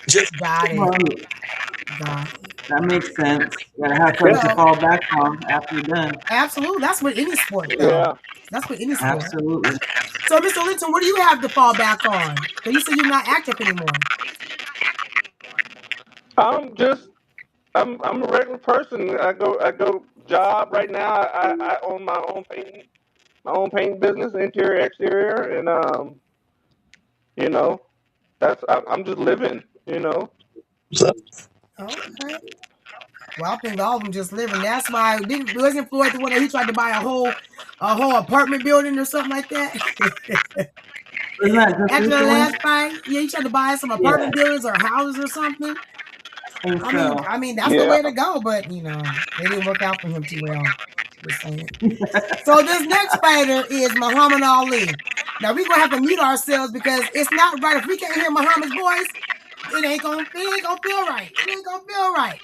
Just Got it. Well, Got it. that makes sense. You gotta have yeah, something to So fall back on after you're done. absolutely, that's with any sport, though. Yeah. That's with any sport. Absolutely. So, Mr. Linton, what do you have to fall back on? Because you said you're not active anymore. I'm a regular person. I go job right now. I own my own painting business, interior, exterior, and you know, I'm just living. so, Okay. Well, I think all of them just living. That's why wasn't Floyd the one that he tried to buy a whole apartment building or something like that? Isn't that just After the recently? last fight, yeah, he tried to buy some Yeah, apartment buildings or houses or something. I think so. I mean, that's the Yeah. way to go, but it didn't work out for him too well. Just saying. So this next fighter is Muhammad Ali. Now we're gonna have to mute ourselves because it's not right. If we can't hear Muhammad's voice, it ain't gonna feel right. It ain't gonna feel right.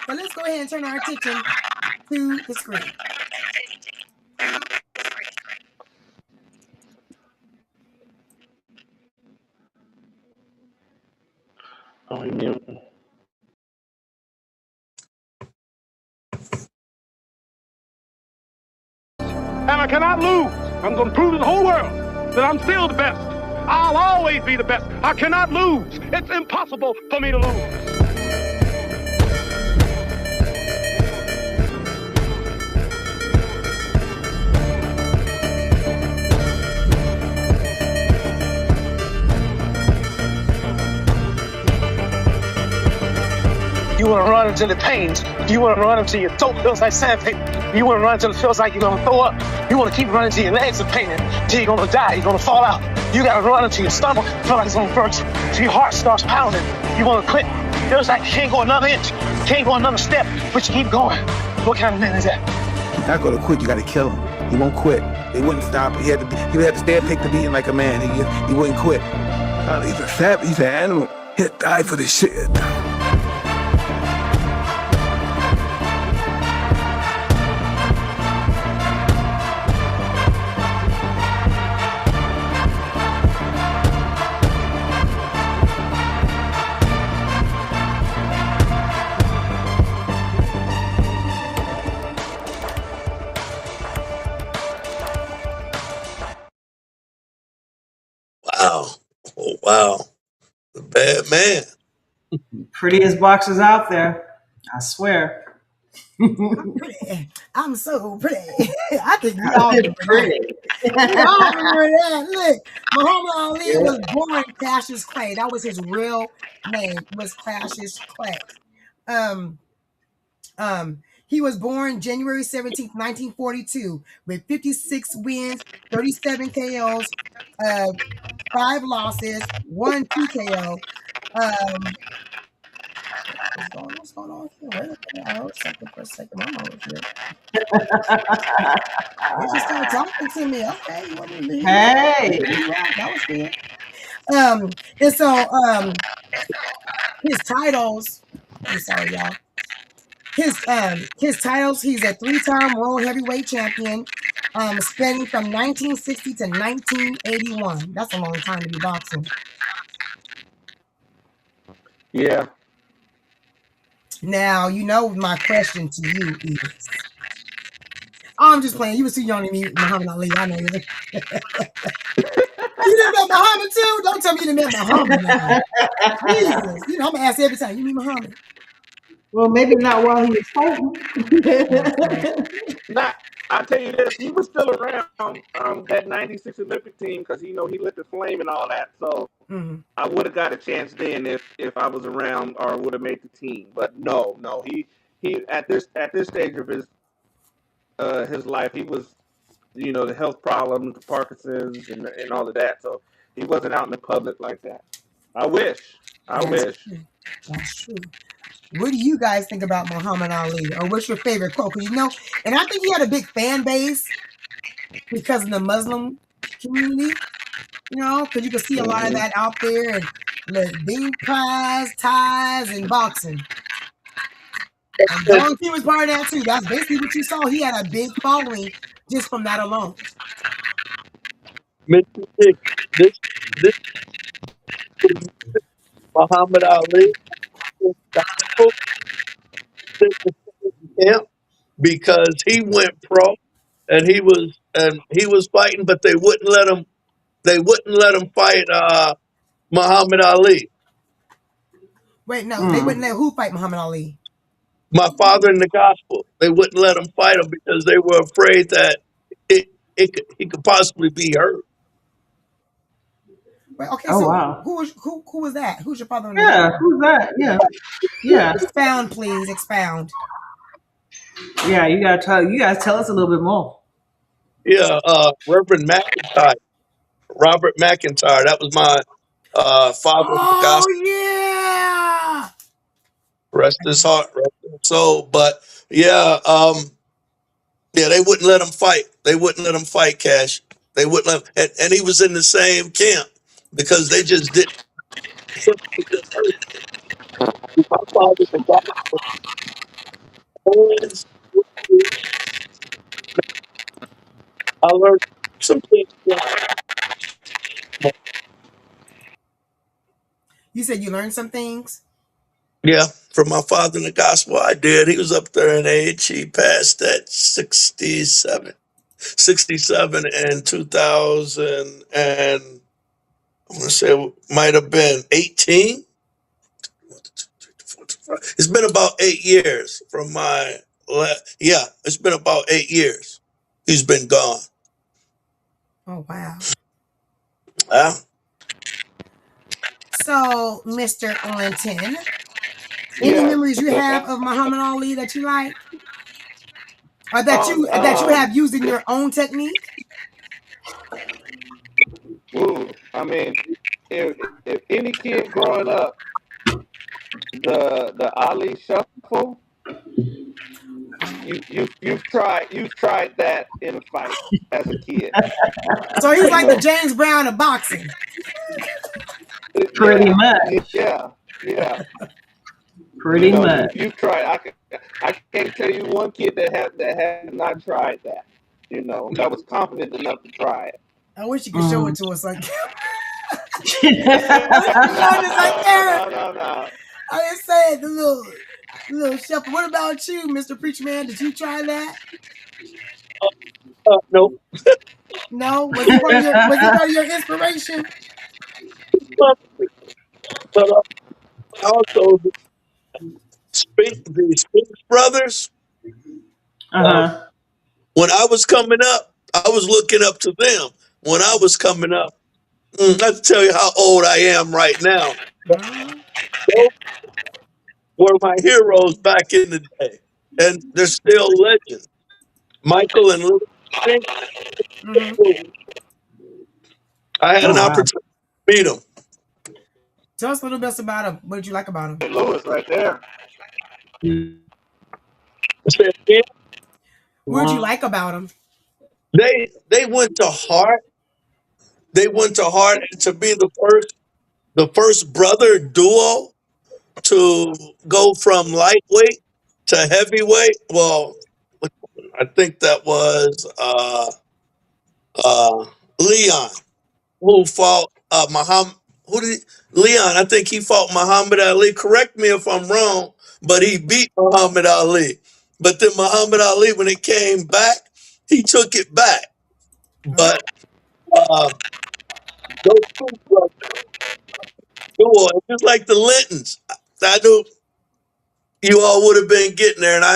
So let's go ahead and turn our attention to the screen. Oh, yeah. And I cannot lose. I'm going to prove to the whole world that I'm still the best. I'll always be the best. I cannot lose. It's impossible for me to lose. You want to run until it pains. You want to run until your throat feels like sandpaper. You want to run until it feels like you're going to throw up. You want to keep running until your legs are paining, until you're going to die, you're going to fall out. You got to run until your stomach feels like it's going to burst, until your heart starts pounding. You want to quit. It feels like you can't go another inch, can't go another step, but you keep going. What kind of man is that? You're not gonna quit, you gotta kill him. He won't quit. They wouldn't stop. He would have to stay and pick the beating like a man. He wouldn't quit. He's a savage, he's an animal. He'll die for this shit. wow, oh, wow, the bad man. Prettiest boxers out there, I swear. I'm pretty. I'm so pretty. I think we all remember that. Pretty. We all remember that. Look, Muhammad Ali Yeah. was born Cassius Clay. That was his real name. Was Cassius Clay. He was born January 17th, 1942, with 56 wins, 37 KOs, 5 losses, 1 TKO. What's going on here? Wait a minute. I heard something for a second. I'm over here. They just started talking to me. Okay, you want me to leave? Hey. That was good. And so his titles. I'm sorry, y'all. His titles. He's a 3-time world heavyweight champion. Spanning from 1960 to 1981. That's a long time to be boxing. Yeah. Now, my question to you is. I'm just playing. You were too young to meet Muhammad Ali. I know you. You didn't met Muhammad too? Don't tell me you didn't met Muhammad now. Jesus. I'm going to ask every time. You meet Muhammad? Well, maybe not while he was fighting. Now, I tell you this, he was still around that '96 Olympic team because he lit the flame and all that. So I would have got a chance then if I was around or would have made the team. But no, he at this stage of his life, he was the health problems, the Parkinson's, and all of that. So he wasn't out in the public like that. I wish. True. That's true. What do you guys think about Muhammad Ali? Or what's your favorite quote? Because and I think he had a big fan base because of the Muslim community. Because you can see a lot of that out there, and the bean pies, ties, and boxing. And Don King was part of that too. That's basically what you saw. He had a big following just from that alone. Mr. Nick, this Muhammad Ali was gospel in the camp because he went pro and he was fighting, but they wouldn't let him. They wouldn't let him fight Muhammad Ali. Wait, no, they wouldn't let who fight Muhammad Ali? My father in the gospel. They wouldn't let him fight him because they were afraid that he could possibly be hurt. Wait, okay, Oh so wow. who was that? Who's your father in the Yeah, gospel? who's that? Yeah. Yeah. Expound, please, expound. Yeah, you guys tell us a little bit more. Yeah, Reverend McIntyre, Robert McIntyre. That was my father in the Oh gospel. yeah. Rest his heart, rest his soul. But yeah, yeah, they wouldn't let him fight. They wouldn't let him fight Cash. They wouldn't let him, and he was in the same camp because they just didn't. My father in the gospel. I learned some things. You said you learned some things? Yeah, from my father in the gospel, I did. He was up there in age. He passed at 67, 67 and 2000, and I want to say it might have been 18. It's been about 8 years from my, yeah, it's been about 8 years. He's been gone. Oh wow. Yeah. So, Mr. Linton, any Yeah. memories you have of Muhammad Ali that you like? Or that you have used in your own technique? Ooh, I mean, if any kid growing up, the Ali shuffle, you've tried that in a fight as a kid. So he's You like the know, James Brown of boxing. Pretty yeah, much. yeah. You Pretty know, much. you've tried. I can't tell you one kid that has not tried that. You know, that was confident enough to try it. I wish you could show it to us. Like, no, just like Aaron. no. I just said the little shuffle. What about you, Mr. Preacher Man? Did you try that? No, No. Was he part of your inspiration? but also the Spinks brothers. Uh, Uh-huh. when I was coming up, I was looking up to them. When I was coming up, not to tell you how old I am right now. Uh-huh. Those were my heroes back in the day, and they're still legends. Michael and Louis Spinks. Mm-hmm. I had Oh an wow. opportunity to meet them. Tell us a little bit about him. What did you like about him? Lewis right there. What did you like about him? They went to heart. They went to heart, and to be the first brother duo to go from lightweight to heavyweight. Well, I think that was uh, Leon who fought Muhammad. Who did Leon? I think he fought Muhammad Ali. Correct me if I'm wrong, but he beat Muhammad Ali. But then Muhammad Ali, when it came back, he took it back. But uh, those two brothers, duo, and just like the Lintons, I knew you all would have been getting there, and I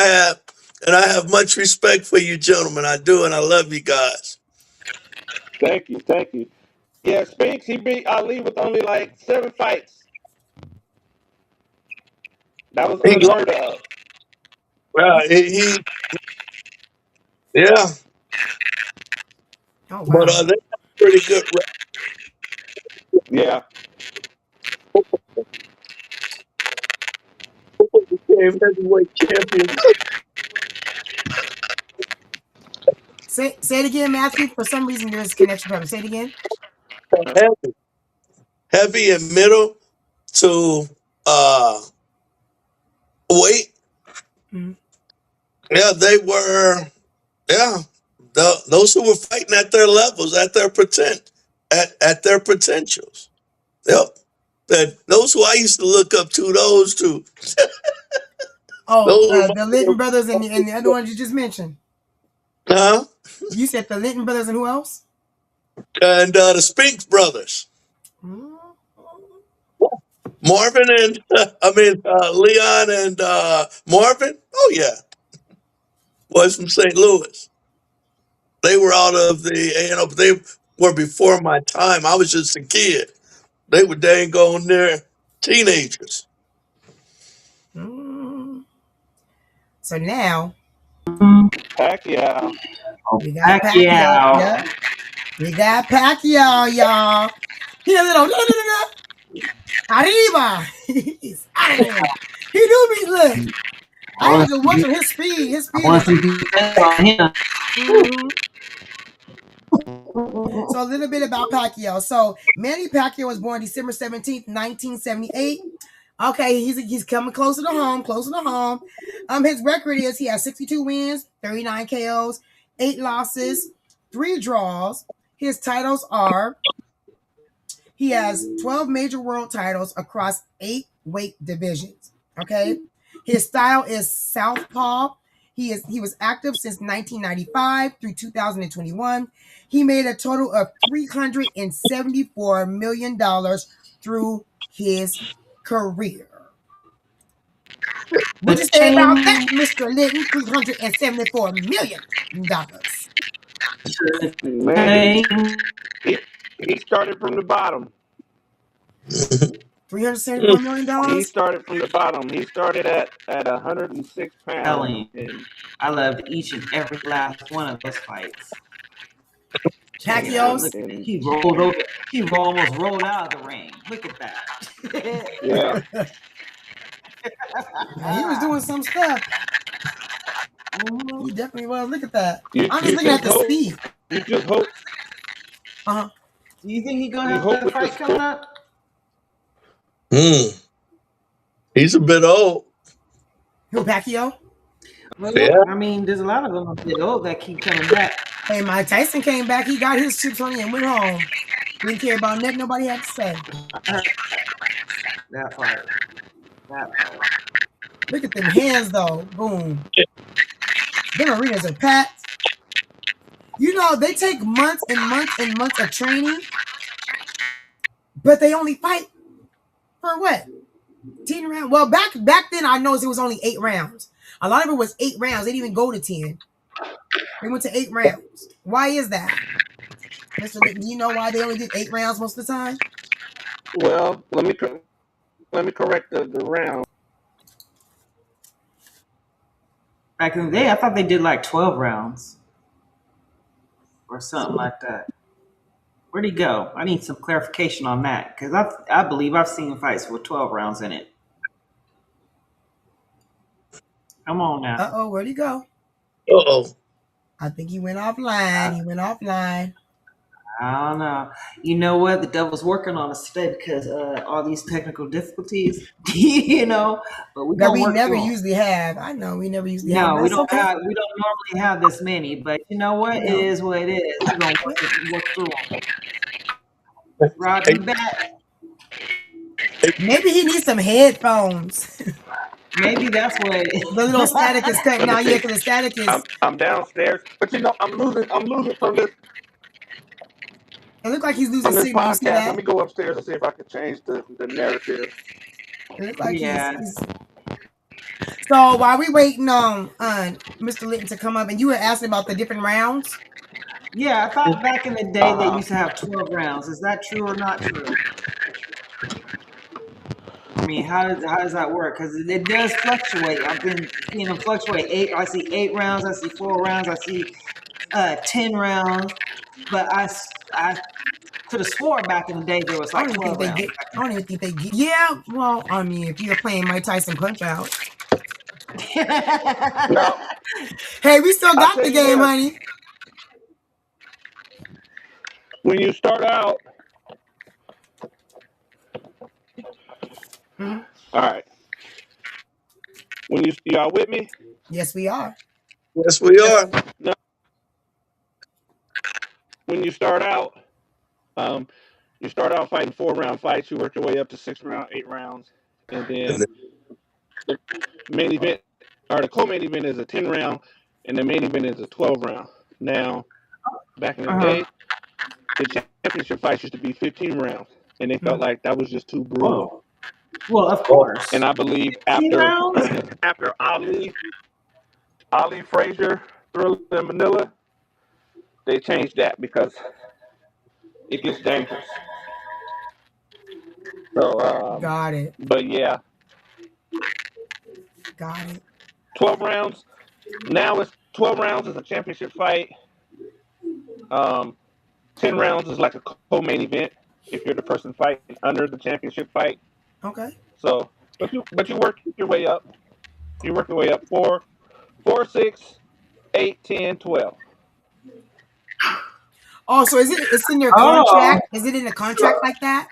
have much respect for you gentlemen. I do, and I love you guys. Thank you. Yeah, Spinks, he beat Ali with only like 7 fights. That was He lost. unheard of. Yeah, Oh but wow. they have pretty good Yeah. became heavyweight champions. Say it again, Matthew. For some reason, there's a connection problem. Say it again. heavy, heavy and middle to uh weight. Yeah, they were. Yeah, those who were fighting at their levels, at their at their potentials. Yep. That those who I used to look up to, those two. Oh, Those were the Linton brothers and the other ones you just mentioned. huh? You said the Linton brothers and who else? And the Spinks brothers, Marvin and Leon and Marvin. Oh yeah, boys from St. Louis. They were out of they were before my time. I was just a kid. They were dang on near teenagers. So now Pacquiao. we got Pacquiao. Pacquiao. Yeah, we got Pacquiao, y'all. He a little arriba. He's out of there. He do be look. I I had want to to watch see, him. His speed. His I speed want is. to see defense on him. So a little bit about Pacquiao. So Manny Pacquiao was born December 17th, 1978. Okay, he's coming closer to home, closer to home. His record is he has 62 wins, 39 KOs, 8 losses, 3 draws. His titles are he has 12 major world titles across 8 weight divisions. Okay. His style is southpaw. He was active since 1995 through 2021. He made a total of $374 million through his career. What you say about that, Mr. Linton? $374 million. Man, he started from the bottom. $374 million? He started from the bottom. He started at 106 pounds. Telling you, I loved each and every last one of those fights. Pacquiao's. Look, he rolled over. He almost rolled out of the ring. Look at that. Yeah. Yeah, he was doing some stuff. He definitely was. Look at that. You, I'm just you looking at just the hope. speed. You just hope. Uh-huh. Do you think he's gonna You have hope a with fight the coming up? He's a bit old. Who, Pacquiao? Well, Yeah. I mean, there's a lot of them a bit old that keep coming back. Hey, Mike Tyson came back. He got his chips on him and went home. Didn't care about nothing nobody had to say. That part. That part. Look at them hands, though. Boom. Them arenas are packed. You know, they take months and months and months of training, but they only fight for what? 10 rounds. Well, back then, I know it was only 8 rounds. A lot of it was 8 rounds. They didn't even go to 10. They went to 8 rounds. Why is that? Mr. Litton, do you know why they only did 8 rounds most of the time? Well, let me correct the round. Back in the day, I thought they did like 12 rounds or something like that. Where'd he go? I need some clarification on that because I believe I've seen fights with 12 rounds in it. Come on now. Uh-oh, where'd he go? Uh-oh. I think he went offline. He went offline. I don't know. You know what? The devil's working on us today because all these technical difficulties, you know. But we That gonna we work never through 'em. usually have. I know we never usually have. No, But we that's don't okay. have. We don't normally have this many. But you know what? No. It is what it is. We're gonna work through them. Roger back. Maybe he needs some headphones. Maybe that's what. The little static is cutting out. Yeah, because the static is. I'm downstairs, but you know I'm losing from this It looks like he's losing signal. You see podcast. that? Let me go upstairs and see if I can change the narrative. It looks like Yeah. he's. So while we waiting on Mr. Litton to come up, and you were asking about the different rounds. Yeah, I thought back in the day they used to have 12 rounds. Is that true or not true? I mean, how does that work? Because it does fluctuate. I've been seeing them fluctuate. I see 8 rounds. I see 4 rounds. I see 10 rounds. But I could have swore back in the day there was I like don't even 12 think rounds. they get. I don't even think they get. Yeah, well, I mean, if you're playing Mike Tyson Punch Out. No, Hey, we still got tell the you game, this. honey. when you start out, Mhm. all right. When y'all with me? Yes, we are. Yes, we are. No. When you start out, fighting 4-round fights. You work your way up to 6 round, 8 rounds, and then the main event or the co-main event is a 10 round, and the main event is a 12 round. Now, back in the day, the championship fights used to be 15 rounds, and they felt like that was just too brutal. Well, of course. And I believe 15 after rounds? after Ali Frazier, Thriller in Manila, they changed that because it gets dangerous. So, Got it. but yeah, Got it. 12 rounds. Now it's 12 rounds is a championship fight. 10 rounds is like a co-main event if you're the person fighting under the championship fight. Okay. So, but you work your way up. You work your way up 4, 6, 8, 10, 12. Oh, so it's in their contract? Is it in a contract like that?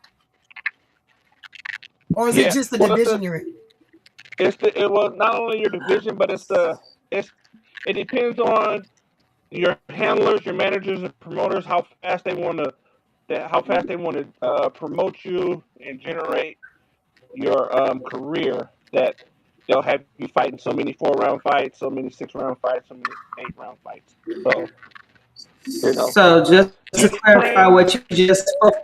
Or is it just the division you're in? It was not only your division, but it depends on your handlers, your managers, and promoters how fast they want to promote you and generate your career. That they'll have you fighting so many 4-round fights, so many 6-round fights, so many 8-round fights. So So just to clarify what you just spoke,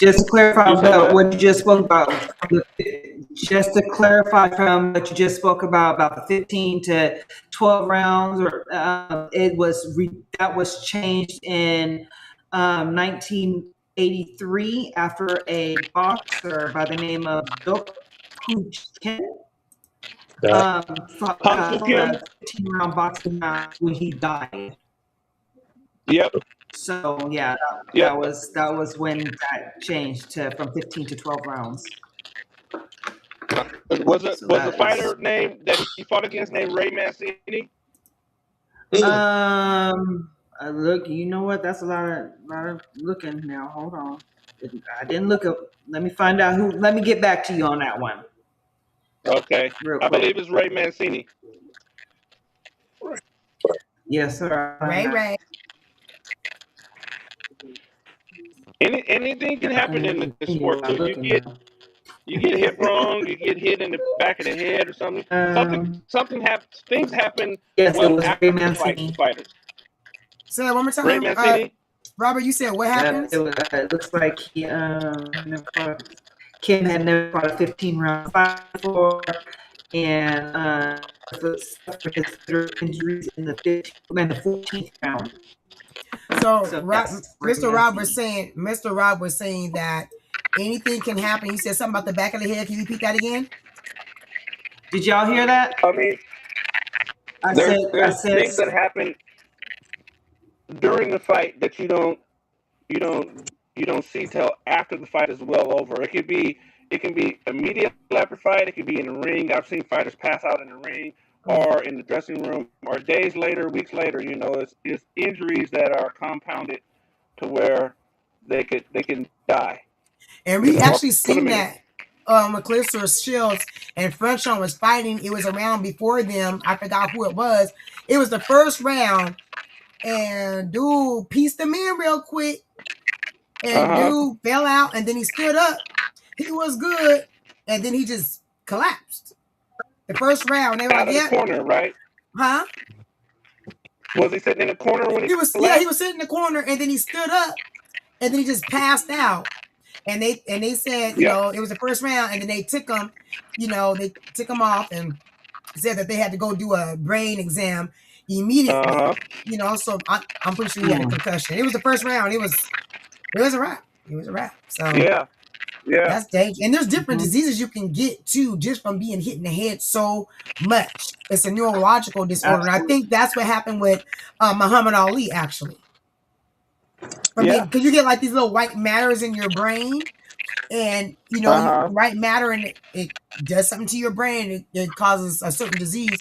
about what you just spoke about, just to clarify from what you just spoke about the 15 to 12 rounds, or that was changed in 1983 after a boxer by the name of Ken fought a 15-round boxing match when he died. Yep. So yeah, that was when that changed from 15 to 12 rounds. Was the fighter name that he fought against named Ray Mancini? Look, you know what? That's a lot of looking now. Hold on, I didn't look up. Let me find out who. Let me get back to you on that one. Okay, I believe it's Ray Mancini. Yes, sir. Ray. Anything can happen in this sport. So you get hit wrong, you get hit in the back of the head or something. Something happens. Things happen. Yes, well it was after Ray the fighters. Say that one more time. Ray Mancini. Robert, you said what happens? It looks like Kim had never fought a 15-round fight before, and suffered his injuries in the 14th round. So Mr. Rob was saying that anything can happen. You said something about the back of the head. Can you repeat that again? Did y'all hear that? I mean, there's things that happen during the fight that you don't see till after the fight is well over. It can be immediately after fight. It can be in the ring. I've seen fighters pass out in the ring or in the dressing room, or days later, weeks later. It's injuries that are compounded to where they can die. And we actually seen that with Clarissa Shields and Frenchon was fighting. It was around before them. I forgot who it was. It was the first round, and dude pieced him in real quick. And dude fell out, and then he stood up. He was good, and then he just collapsed. The first round, they were out of the corner, right? Huh? Was he sitting in the corner when he was? Yeah, he was sitting in the corner, and then he stood up, and then he just passed out. And they said, you know, it was the first round, and then they took him, they took him off and said that they had to go do a brain exam immediately. So I'm pretty sure he had a concussion. It was the first round. It was a wrap. It was a wrap. So yeah, that's dangerous. And there's different diseases you can get too, just from being hit in the head so much. It's a neurological disorder. And I think that's what happened with Muhammad Ali, actually. Because you get like these little white matters in your brain, and white matter, and it does something to your brain. It causes a certain disease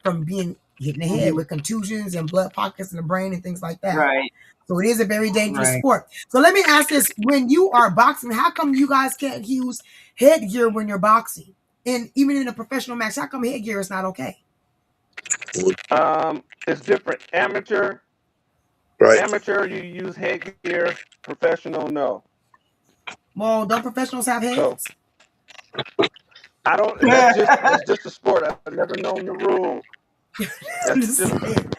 from being hit in the head with contusions and blood pockets in the brain and things like that. Right. So it is a very dangerous sport. So let me ask this: when you are boxing, how come you guys can't use headgear when you're boxing? even in a professional match, how come headgear is not okay? It's different. Amateur, you use headgear. Professional, no. Well, don't professionals have heads? So I don't. That's just a sport. I've never known the rule. I'm just saying.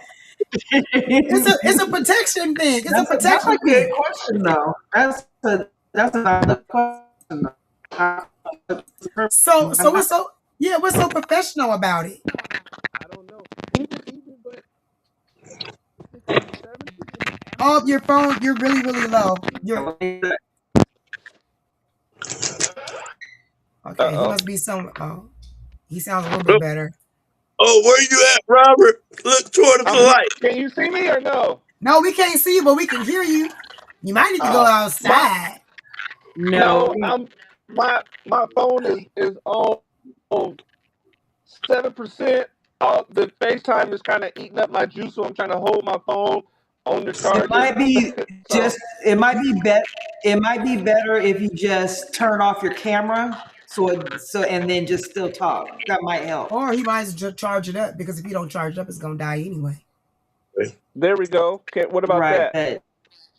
It's a protection thing. It's a protection that's a good thing. question, though. That's a valid question. So what's so professional about it? I don't know. Oh, your phone, you're really, really low. Okay, he must be he sounds a little bit better. Oh, where you at, Robert? Look toward the light. Can you see me or no? No, we can't see you, but we can hear you. You might need to go outside. No, my phone is on 7%. The FaceTime is kind of eating up my juice, so I'm trying to hold my phone on the charger. It might be It might be better if you just turn off your camera, and then just still talk. That might help. Or he might just charge it up, because if you don't charge it up, it's gonna die anyway. There we go. Okay, what about that?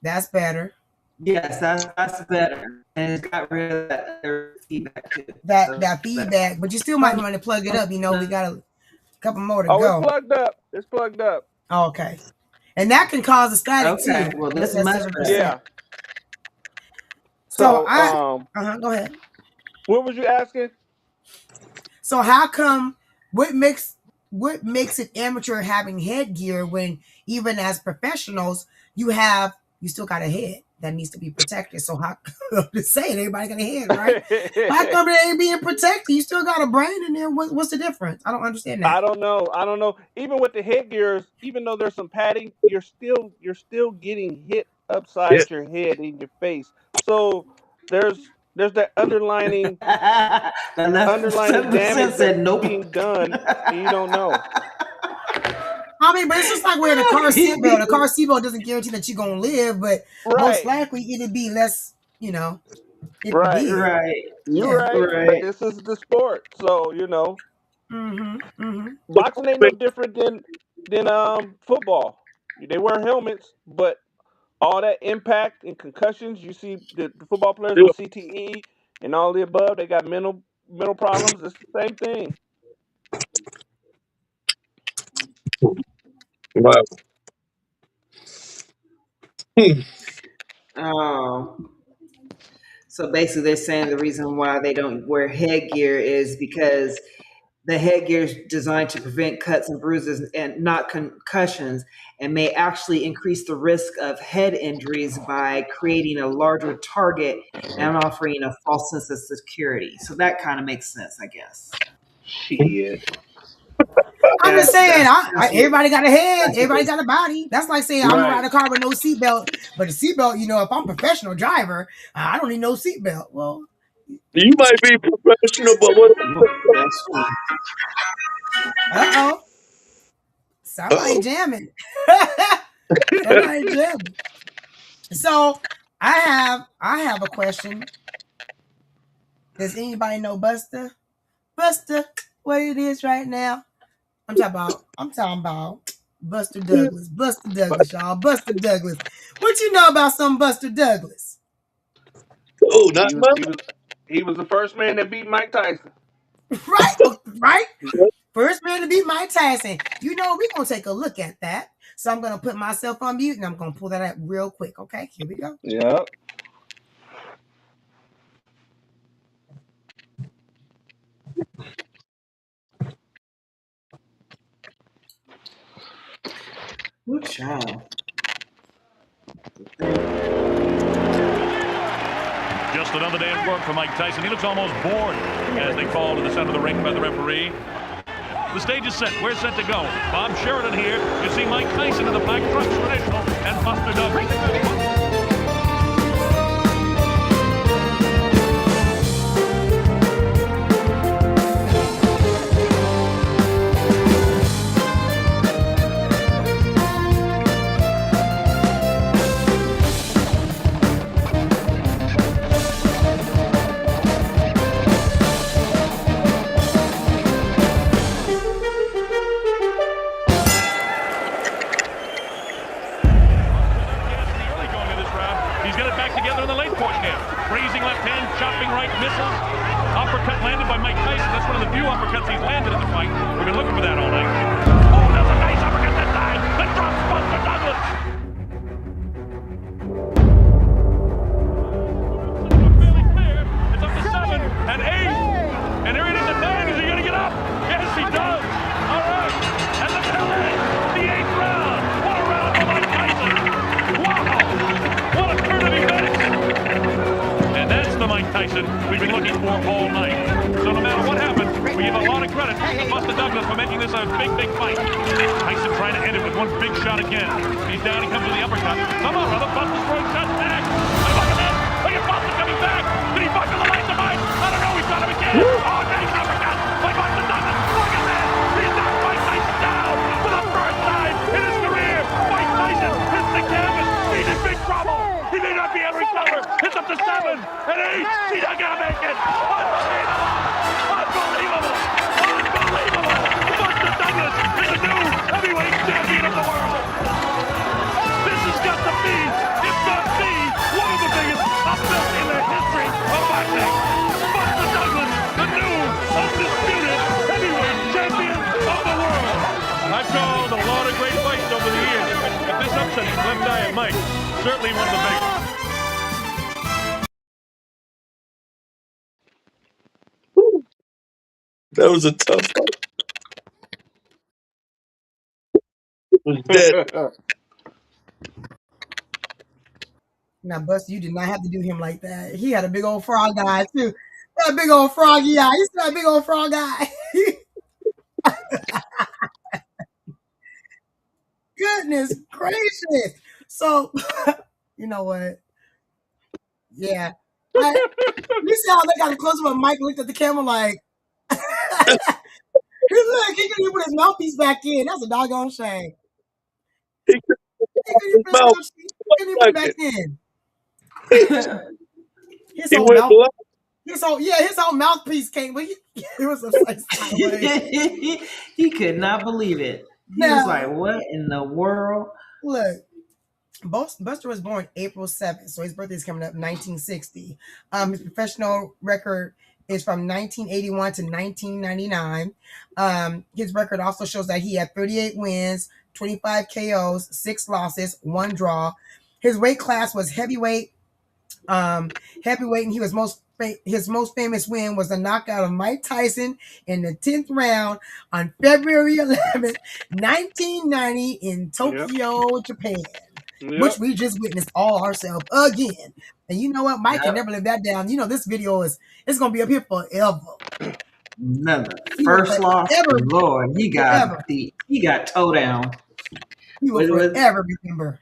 That's better. Yes, that's better. And it's got rid of that feedback too. That feedback, but you still might want to plug it up. We got a couple more to go. It's plugged up. It's plugged up. Okay. And that can cause a static too. Well, this is much better. Yeah. So go ahead. What was you asking? So how come what makes it amateur having headgear when even as professionals you still got a head that needs to be protected? So I'm just saying, everybody got a head, right? How come it ain't being protected? You still got a brain in there. What's the difference? I don't understand that. I don't know. Even with the headgears, even though there's some padding, you're still getting hit upside your head in your face. So there's that underlining damage that's being done, and you don't know. I mean, but it's just like wearing a car seatbelt. A car seatbelt doesn't guarantee that you're gonna live, but most likely it'd be less, Right. You're right. But this is the sport, so boxing ain't no different than football. They wear helmets, but all that impact and concussions, you see the football players with CTE and all the above, they got mental problems. It's the same thing. Wow. So basically, they're saying the reason why they don't wear headgear is because the headgear is designed to prevent cuts and bruises and not concussions, and may actually increase the risk of head injuries by creating a larger target and offering a false sense of security. So that kind of makes sense, I guess. Shit. I'm just saying, everybody got a head, everybody got a body. That's like saying I'm gonna ride a car with no seatbelt, but the seatbelt, if I'm a professional driver, I don't need no seatbelt. Well, you might be professional, but what? Somebody jamming. Somebody jamming. So I have a question. Does anybody know Buster? Buster, what it is right now? I'm talking about Buster Douglas. Buster Douglas, y'all. Buster Douglas. What you know about some Buster Douglas? Oh, not he was the first man that beat Mike Tyson. Right? First man to beat Mike Tyson. We're going to take a look at that. So I'm going to put myself on mute and I'm going to pull that up real quick. Okay, here we go. Yep. Good job. Just another day at work for Mike Tyson. He looks almost bored as they fall to the center of the ring by the referee. The stage is set. We're set to go. Bob Sheridan here. You see Mike Tyson in the black trunks traditional and Buster Douglas. credit to Buster Douglas for making this a big, big fight. Tyson trying to end it with one big shot again. He's down, he comes with the uppercut. Somehow or other, Buster's throwing shots back. Look at this! Look at Buster coming back! Did he buckle the lights of mine? I don't know, he's got him again! Oh, nice uppercut by Buster Douglas! Look at this! He's knocked Mike Tyson down for the first time in his career! Mike Tyson hits the canvas! He's in big trouble! He may not be able to recover! It's up to 7 and 8! He's not gonna make it! Unbelievable! Unbelievable! Unbelievable! Buster Douglas is the new heavyweight champion of the world! This has got to be, if not the, one of the biggest upsets in the history of boxing! Buster Douglas, the new undisputed heavyweight champion of the world! I've called a lot of great fights over the years, but this upset from Left Eye and Mike, certainly one of the biggest. That was a tough fight. It was dead. Now, Buster, you did not have to do him like that. He had a big old frog eye too. That big old froggy eye. You see that big old frog eye? Goodness gracious. So, you know what? Yeah. You see how they got a close up when Mike looked at the camera like, he couldn't even put his mouthpiece back in. That's a doggone shame. He couldn't even put it back in. His whole mouthpiece came, but he was upside sideways. He could not believe it. He was like, what in the world? Look, Buster was born April 7th, so his birthday is coming up 1960. His professional record is from 1981 to 1999. His record also shows that he had 38 wins, 25 KOs, 6 losses, 1 draw. His weight class was heavyweight. And his most famous win was the knockout of Mike Tyson in the 10th round on February 11th, 1990 in Tokyo, Japan, which we just witnessed all ourselves again. And you know what? Mike can never live that down. You know, this video it's going to be up here forever. Never. First loss, Lord, he got toe down. He will forever remember.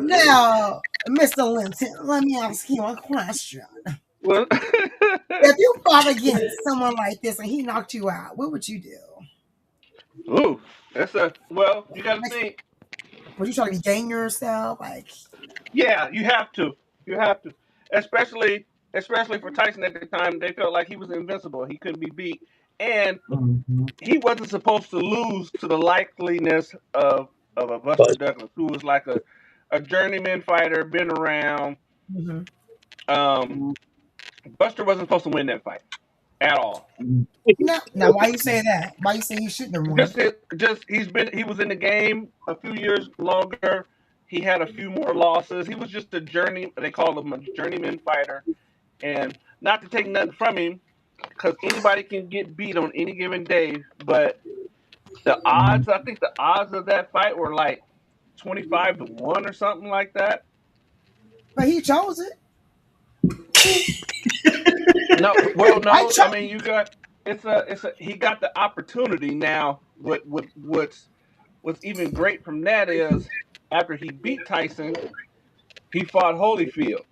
Now, Mr. Linton, let me ask you a question. Well, if you fought against someone like this and he knocked you out, what would you do? Ooh, you got to think. Would you try to regain yourself? Yeah, you have to. You have to, especially for Tyson at the time. They felt like he was invincible. He couldn't be beat, and he wasn't supposed to lose to the likeliness of a Buster Douglas, who was like a journeyman fighter, been around. Buster wasn't supposed to win that fight at all. Now, why you say that? Why you say he shouldn't have won? He was in the game a few years longer. He had a few more losses. He was just they call him a journeyman fighter. And not to take nothing from him, because anybody can get beat on any given day, but I think the odds of that fight were like 25-1 or something like that. But he chose it. No. I mean, he got the opportunity. Now, what's even great from that is after he beat Tyson, he fought Holyfield.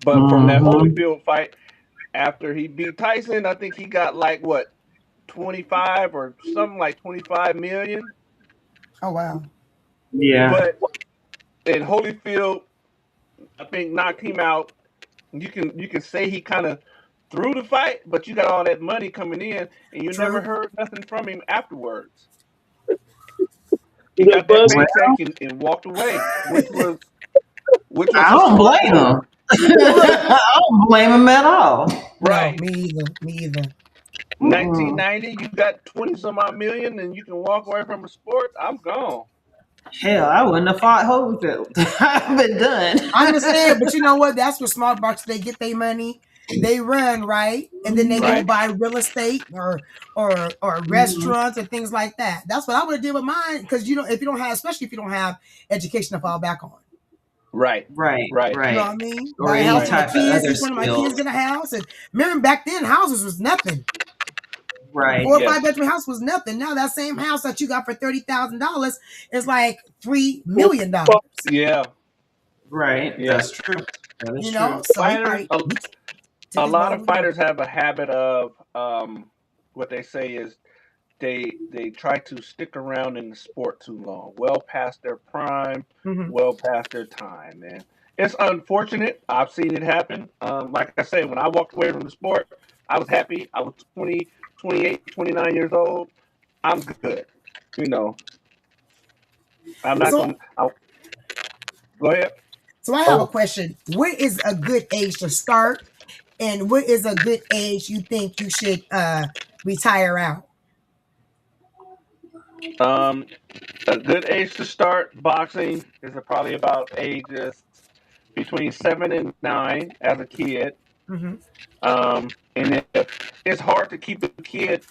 But from that Holyfield fight, after he beat Tyson, I think he got like 25 or something like 25 million. Oh wow. Yeah. And Holyfield, I think, knocked him out. You can say he kind of threw the fight, but you got all that money coming in, and you never heard nothing from him afterwards. He got that paycheck and walked away, which was I don't blame him. I don't blame him at all. Right. No, me either. 1990, you got 20-some odd million, and you can walk away from a sport. I'm gone. Hell, I wouldn't have fought Holyfield. I've been done. I understand, but you know what? That's where smart boxers, they get their money, they run, right? And then they go buy real estate or restaurants and things like that. That's what I would have did with mine, because especially if you don't have education to fall back on. Right. Right, Right. You know what right. I mean? Or Buy a any house for my type of kids. other Each one of my kids skills. get a house. And remember, back then, houses was nothing. Right. 4 or Yes. 5 bedroom house was nothing. Now that same house that you got for $30,000 is like $3 million. Yeah. Right. Yeah. That's true. That is You know, true. so he Fighters. probably A, he took a his lot ball of with him. fighters have a habit of what they say is they try to stick around in the sport too long, well past their prime, Mhm. well past their time, man. It's unfortunate. I've seen it happen. Like I say, when I walked away from the sport, I was happy. I was 20, 28, 29 years old. I'm good. You know, I'm not So going to. Go ahead. so I have a question. What is a good age to start, and what is a good age you think you should retire out? Um, a good age to start boxing is probably about ages between 7 and 9 as a kid. Mm-hmm. And if it's hard to keep a kid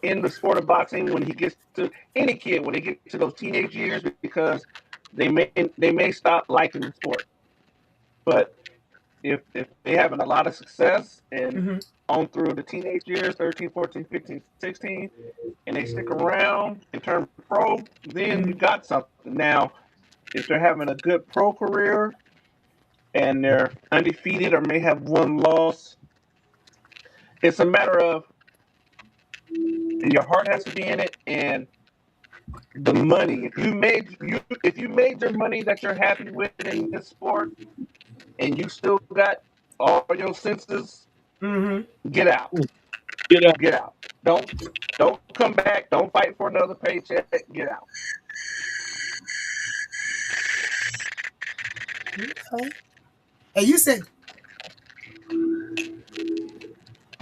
in the sport of boxing when he gets to any kid when they get to those teenage years because they may stop liking the sport. But if they having a lot of success and Mm-hmm. on through the teenage years, 13, 14, 15, 16, and they stick around and turn pro, then Mm-hmm. you got something. Now, if they're having a good pro career and they're undefeated or may have one loss, it's a matter of your heart has to be in it and the money. If you made your money that you're happy with in this sport and you still got all your senses, Mm-hmm. get out. Get out. Get out. Don't come back. Don't fight for another paycheck. Get out. Okay. And you said,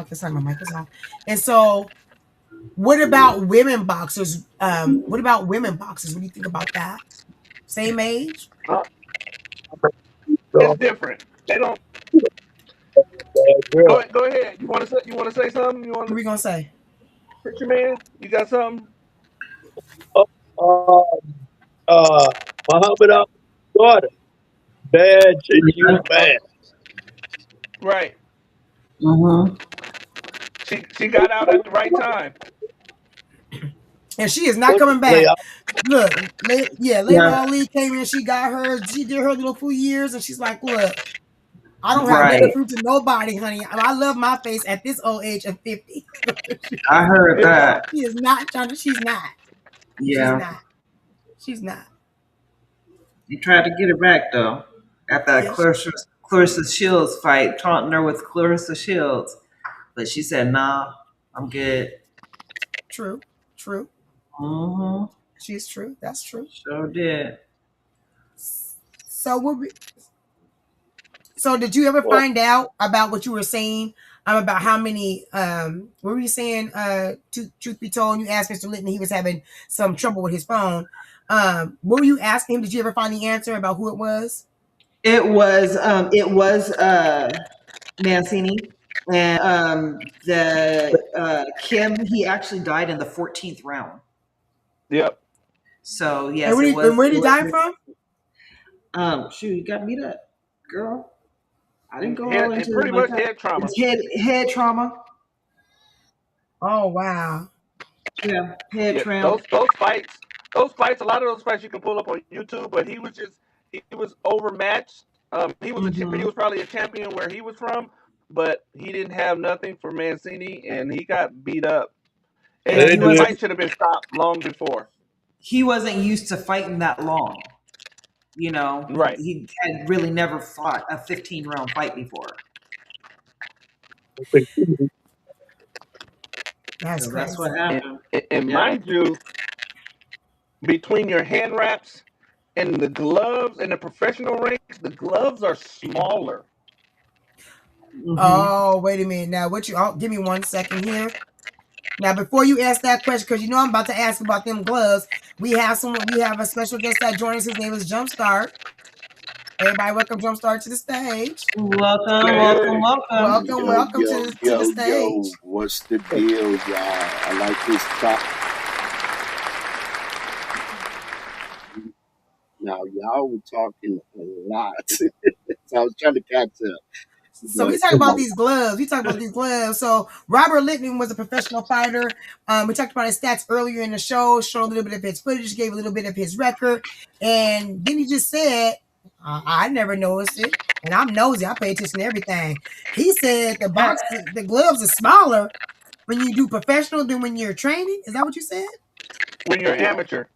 okay, sorry, my mic was off. And so, what about women boxers? What about women boxers? What do you think about that? Same age? Uh, it's So, different. They don't. girl. Go ahead. You want to say something? You want What are to we gonna say? picture man? You got something? Uh, uh, Muhammad Ali's daughter. Bad chick. She was Uh, bad. right. Mm-hmm. She got out at the right time. And she is not What coming lay back. out? Look, Layla Yeah. Ali came in. She got hers. She did her little few years, and she's like, "Look, I don't have nothing to Right. prove to nobody, honey. I love my face at this old age of 50." I heard Yeah. that. She is not trying to. She's not. She's Yeah. not. She's not. He tried to get her back though. At that Yes, Clarissa Shields fight, taunting her with Clarissa Shields. But she said, nah, I'm good. true, true. Mm-hmm. She's true. That's true. Sure did. So what? So did you ever Well, find out about what you were saying? About how many? What were you saying? Truth be told, you asked Mr. Litton. He was having some trouble with his phone. What were you asking him? Did you ever find the answer about who it was? It was Mancini. And the Kim, he actually died in the 14th round. Yep. So And yes, where it did, was and where it did he was die from? shoot, you got beat up, girl. I didn't go all Head, into it pretty like much that. head trauma. It's head trauma. Oh wow. Yeah, head Yeah, trauma. those fights, a lot of those fights you can pull up on YouTube. But he was overmatched. He Mm-hmm. was probably a champion where he was from, but he didn't have nothing for Mancini, and he got beat up. Yeah, Yeah, they he The did. fight should have been stopped long before. he wasn't used to fighting that long. You know, Right. he had really never fought a 15-round fight before. that's So that's what crazy. happened. And Yeah. mind you, between your hand wraps and the gloves in the professional ranks, the gloves are smaller. Mm-hmm. Oh, wait a minute. Now, give me 1 second here. Now, before you ask that question, because you know I'm about to ask about them gloves, we have a special guest that joins us. His name is Jumpstart. Everybody, welcome Jumpstart to the stage. Welcome, welcome, Hey, welcome. Welcome to the stage. What's the deal, y'all? I like this topic. Now, y'all were talking a lot. So I was trying to catch up. So we But talk about these gloves. We talk about these gloves. So Robert Littman was a professional fighter. We talked about his stats earlier in the show, showed a little bit of his footage, gave a little bit of his record, and then he just said, "I never noticed it." And I'm nosy. I pay attention to everything. He said the gloves are smaller when you do professional than when you're training. Is that what you said? When you're amateur,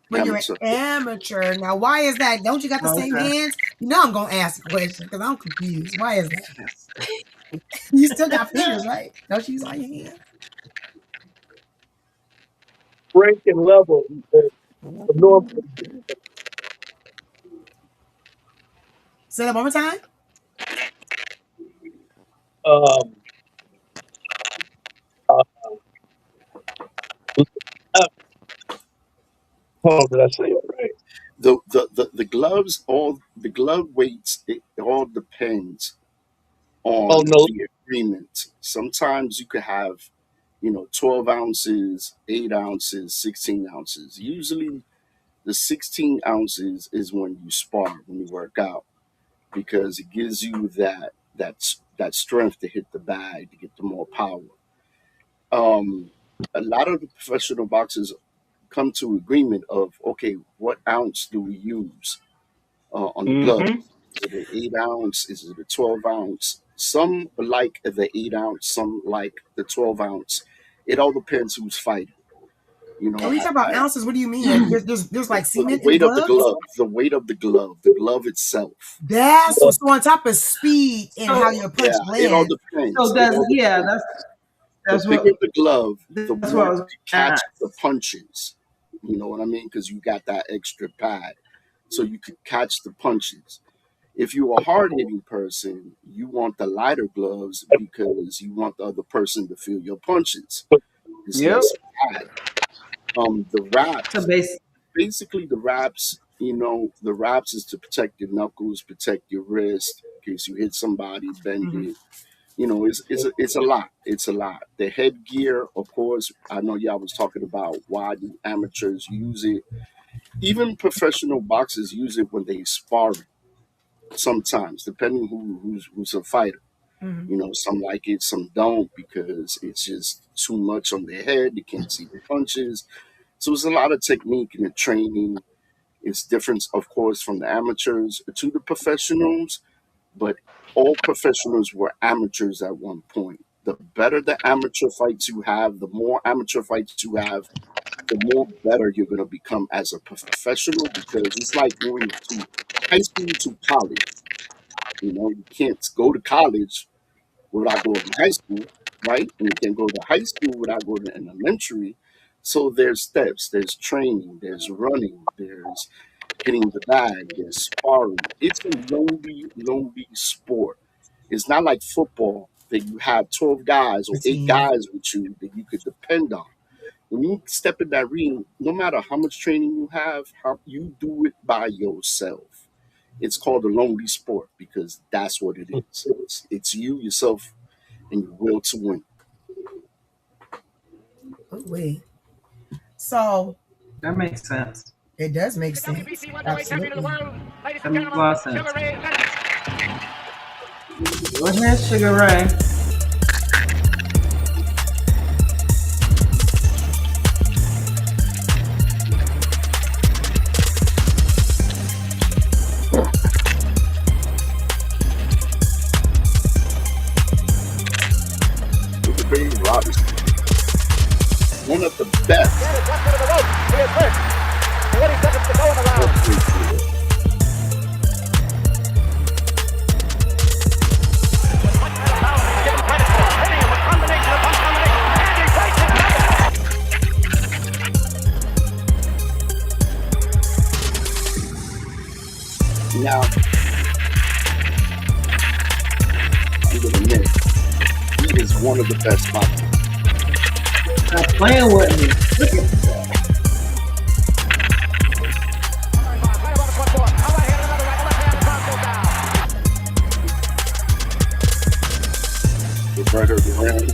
When you're an amateur. amateur. Now, why is that? Don't you got the same Okay. hands? You know I'm gonna ask a question because I'm confused. Why is that? You still got fingers, right? Don't you use all your hands? Rank and level. Normal. Say that one more time. Um, uh, oh, did I say it right? The gloves, all the glove weights, it all depends Oh on no. the agreement. Sometimes you could have, 12 ounces, 8 ounces, 16 ounces. Usually the 16 ounces is when you spar, when you work out, because it gives you that strength to hit the bag, to get the more power. Um, a lot of the professional boxers come to agreement of, okay, what ounce do we use on the glove? mm-hmm. Is it an 8 ounce? Is it a 12 ounce? Some like the 8 ounce, some like the 12 ounce. It all depends who's fighting. You And know, when you talk about ounces, what do you mean? Like there's like the cement in weight of the gloves. glove, the glove itself. That's what's on top of speed and how So your Yeah, punch it all lands. depends. so It does all yeah, depends. The that's bigger the glove, the that's what more I you was can gonna catch ask. the punches. You know what I mean? Because you got that extra pad, so you could catch the punches. If you're a hard hitting person, you want the lighter gloves because you want the other person to feel your punches. It's Yep. less pad. The So wraps, base basically the wraps, the wraps is to protect your knuckles, protect your wrist in case you hit somebody, bend Mhm. it. It's a lot. It's a lot. The headgear, of course, I know y'all was talking about why do amateurs use it. Even professional boxers use it when they sparring. Sometimes, depending who's a fighter. Mhm. Some like it, some don't because it's just too much on their head. They can't see the punches. So it's a lot of technique in the training. It's different, of course, from the amateurs to the professionals, but all professionals were amateurs at one point. The better the amateur fights you have, the more amateur fights you have, the more better you're going to become as a professional because it's like going to high school to college. You can't go to college without going to high school, right? And you can't go to high school without going to elementary. So there's steps, there's training, there's running, there's hitting the bag, there's sparring. It's a lonely, lonely sport. It's not like football that you have 12 guys or The eight team. guys with you that you could depend on. When you step in that ring, no matter how much training you have, how you do it by yourself. It's called a lonely sport because that's what it is. It's you, yourself, and your will to win. Oh, wait. So that makes sense. it does make sense. Absolutely. That makes a lot of sense. Go ahead, Sugar Ray. Sugar Ray Robinson, one of the best. 4-3 career. Now, I'm going to admit, he is one of the best boxers. Stop playing with me. Look at that. Roberto Duran.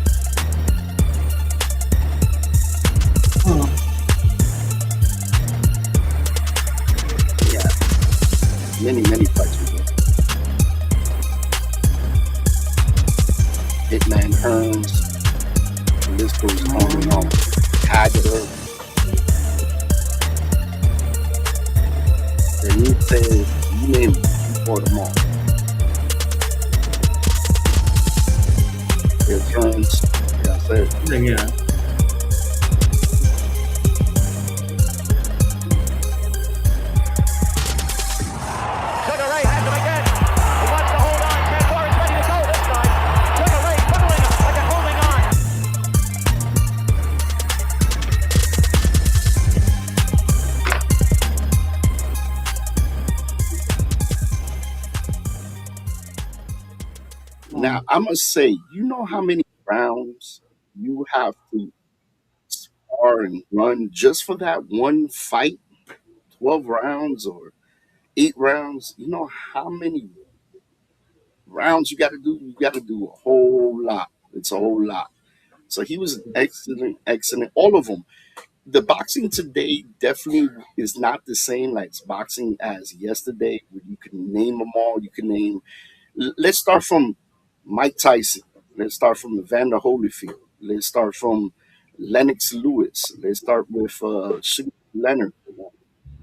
Yeah. many fights with him. Hitman Hearns, the list goes on and on. Hagler, Benitez, you name it, he fought them all. There's Hearns, like I said. Yeah. Sugar Ray has him again. He wants to hold on. Cantor is ready to go this time. Sugar Ray pulling like a holding on. Now, I must say, you know how many rounds you have to spar and run just for that one fight? 12 rounds or 8 rounds? You know how many rounds you got to do? You got to do a whole lot. It's a whole lot. So he was excellent, excellent. All of them. The boxing today definitely is not the same like boxing as yesterday. Where you can name them all. You can name. Let's start from Mike Tyson. Let's start from Evander Holyfield. Let's start from Lennox Lewis. Let's start with Sugar Leonard.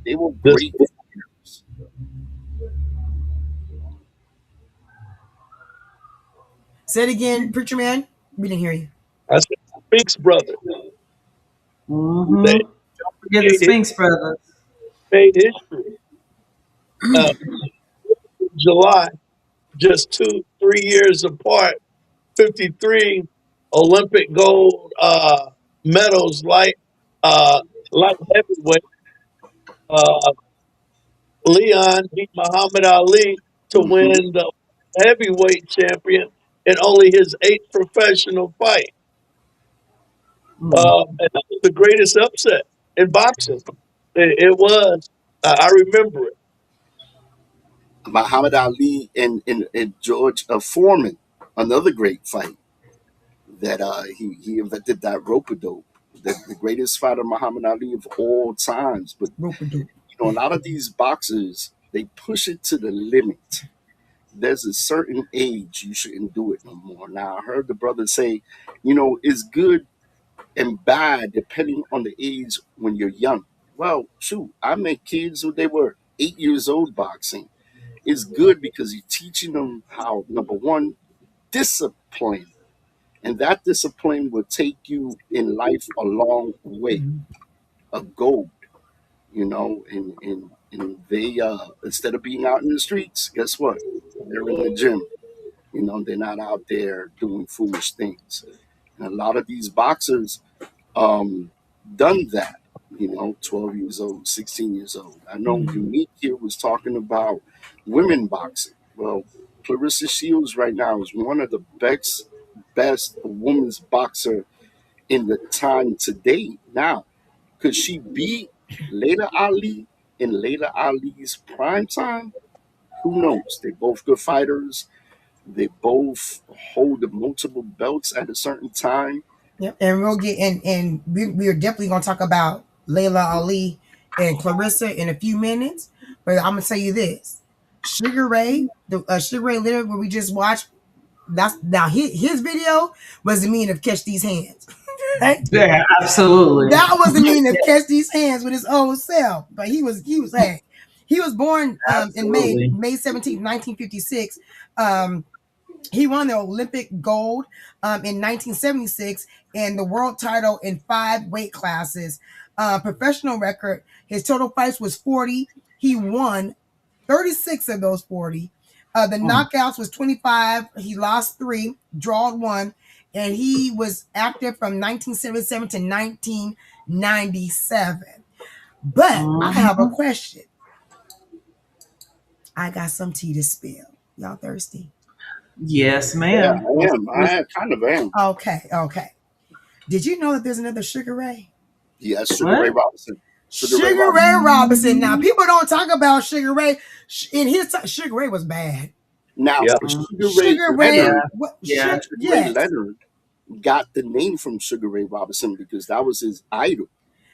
They were This, great fighters. Say it again, preacher man. We didn't hear you. I said, Spinks brother. They Mm-hmm. Don't forget the made, his, Spinks brothers. made history. Uh, July, just 2, 3 years apart, 53 Olympic gold medals, light heavyweight. Uh, Leon beat Muhammad Ali to win Hmm. the heavyweight champion in only his eighth professional fight. Mm. And that was the greatest upset in boxing. It was. I remember it. Muhammad Ali and George Foreman, another great fight that he invented that rope a dope, the greatest fighter Muhammad Ali of all times. But Rope a dope. you know, a lot of these boxers they push it to the limit. There's a certain age you shouldn't do it no more. Now I heard the brother say, you know, it's good and bad depending on the age when you're young. Well, shoot, I met kids when they were 8 years old boxing. It's good because you're teaching them how, number one, discipline. And that discipline will take you in life a long way, a gold, you know, and they instead of being out in the streets, guess what? They're in the gym. You know, they're not out there doing foolish things. And a lot of these boxers um, done that, you know, 12 years old, 16 years old. I know Unique here was talking about women boxing. Well, Clarissa Shields right now is one of the best women's boxer in the time today. Now, could she beat Layla Ali in Layla Ali's prime time? Who knows? They're both good fighters. They both hold the multiple belts at a certain time. Yep. And we'll get and we are definitely gonna talk about Layla Ali and Clarissa in a few minutes. But I'm gonna tell you this: Sugar Ray, the Sugar Ray Leonard, where we just watched. That's now his video was the meaning of catch these hands. Right? Yeah, absolutely. That was the meaning of catch these hands with his own self. But hey, he was born in Absolutely. May 17th, 1956. He won the Olympic gold in 1976 and the world title in 5 weight classes. Professional record, his total fights was 40. He won 36 of those 40. The knockouts was 25. He lost 3, drawed 1, and he was active from 1977 to 1997. But I have a question. I got some tea to spill. Y'all thirsty? Yes, Yeah, ma'am. I am. I kind of am. Okay. Did you know that there's another Sugar Ray? Yes, Sugar Ray What? Robinson. Sugar Ray Robinson. Now, people don't talk about Sugar Ray. In his time, Sugar Ray was bad. Now, Yeah. Sugar Ray Sugar Ray, Leonard, what? Yeah. Sugar Ray Yes. Leonard got the name from Sugar Ray Robinson because that was his idol.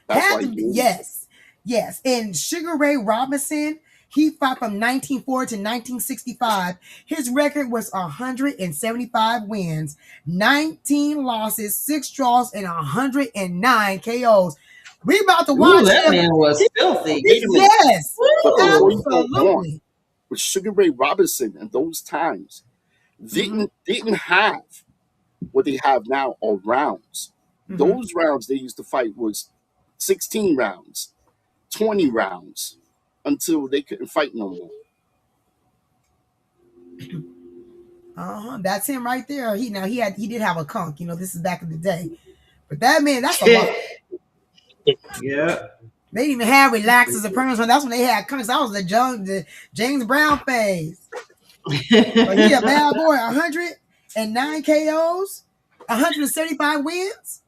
That's Had why to he be, named himself. yes. And Sugar Ray Robinson, He fought from 1940 to 1965. His record was 175 wins, 19 losses, 6 draws, and 109 KOs. We about to Ooh, watch that him. man was filthy. Wait a minute. Yes, But before you go on, absolutely. with Sugar Ray Robinson in those times didn't have what they have now are rounds. Mhm. Those rounds they used to fight was 16 rounds, 20 rounds, until they couldn't fight no more. That's him right there. He did have a conk. This is back in the day. But that man, that's a lot. Yeah. They didn't even have relaxers or permanents. That's when they had conks. That was the James Brown phase. But he a bad boy. 109 KOs, 175 wins.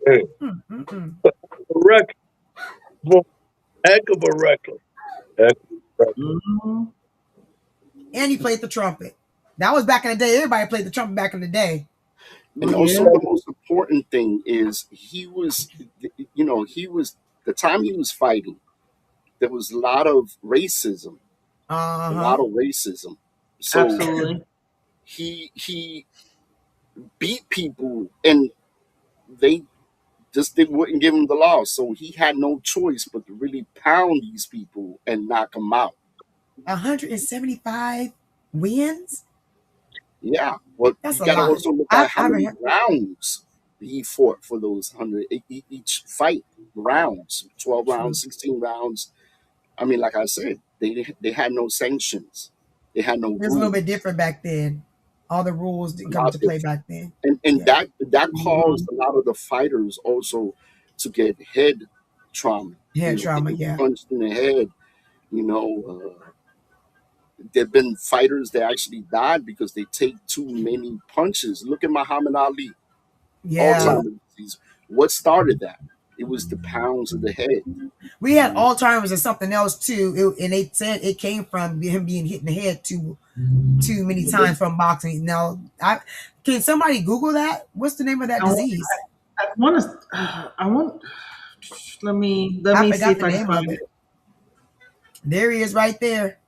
Hey, record. Heck of a record. Heck of a record. And he played the trumpet. That was back in the day. Everybody played the trumpet back in the day. And also the most important thing is he was the time he was fighting, there was a lot of racism. A lot of racism. So Absolutely. he beat people and they they wouldn't give him the law. So he had no choice but to really pound these people and knock them out. 175 wins? Yeah. Well, That's you a got to lot. also look I at how haven't many heard. rounds he fought for those 100 each fight rounds, 12 True. rounds, 16 rounds. I mean, like I said, they had no sanctions. They had no It was a little rules. bit different back then. All the rules A didn't come lot into play different. back then. And Yeah. that caused a lot of the fighters also to get head trauma. Head trauma, Getting yeah. punched in the head. You know, there've been fighters that actually died because they take too many punches. Look at Muhammad Ali, Yeah. Alzheimer's disease. What started that? It was the pounds of the head. We had Alzheimer's and something else too. And they said it came from him being hit in the head too many times from boxing. Now, can somebody Google that? What's the name of that disease? I want to. I want. Let me I see forgot if the I can name find of it. it. There he is right there.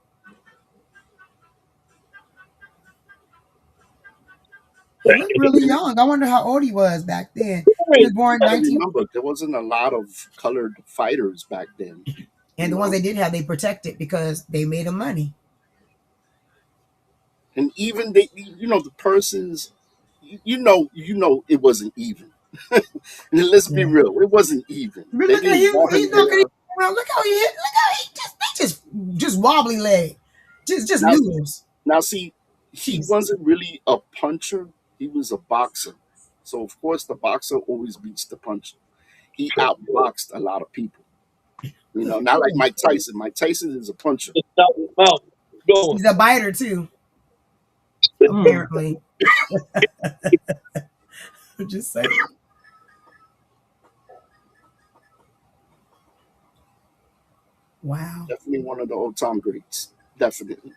He looked really young. I wonder how old he was back then. He was You born got to 19. remember, there wasn't a lot of colored fighters back then. And the ones they did have, they protected because they made them money. And even the persons, it wasn't even. And let's be Yeah. real, it wasn't even. But They look at didn't him. want He's him looking there. around. Look how he hit. Look how they just wobbly leg. Just Now, noodles. now see, he Jeez. wasn't really a puncher. He was a boxer. So of course, the boxer always beats the puncher. He outboxed a lot of people. Not like Mike Tyson. Mike Tyson is a puncher. Going. He's a biter too, apparently. Just saying. Wow. Definitely one of the old time greats. Definitely.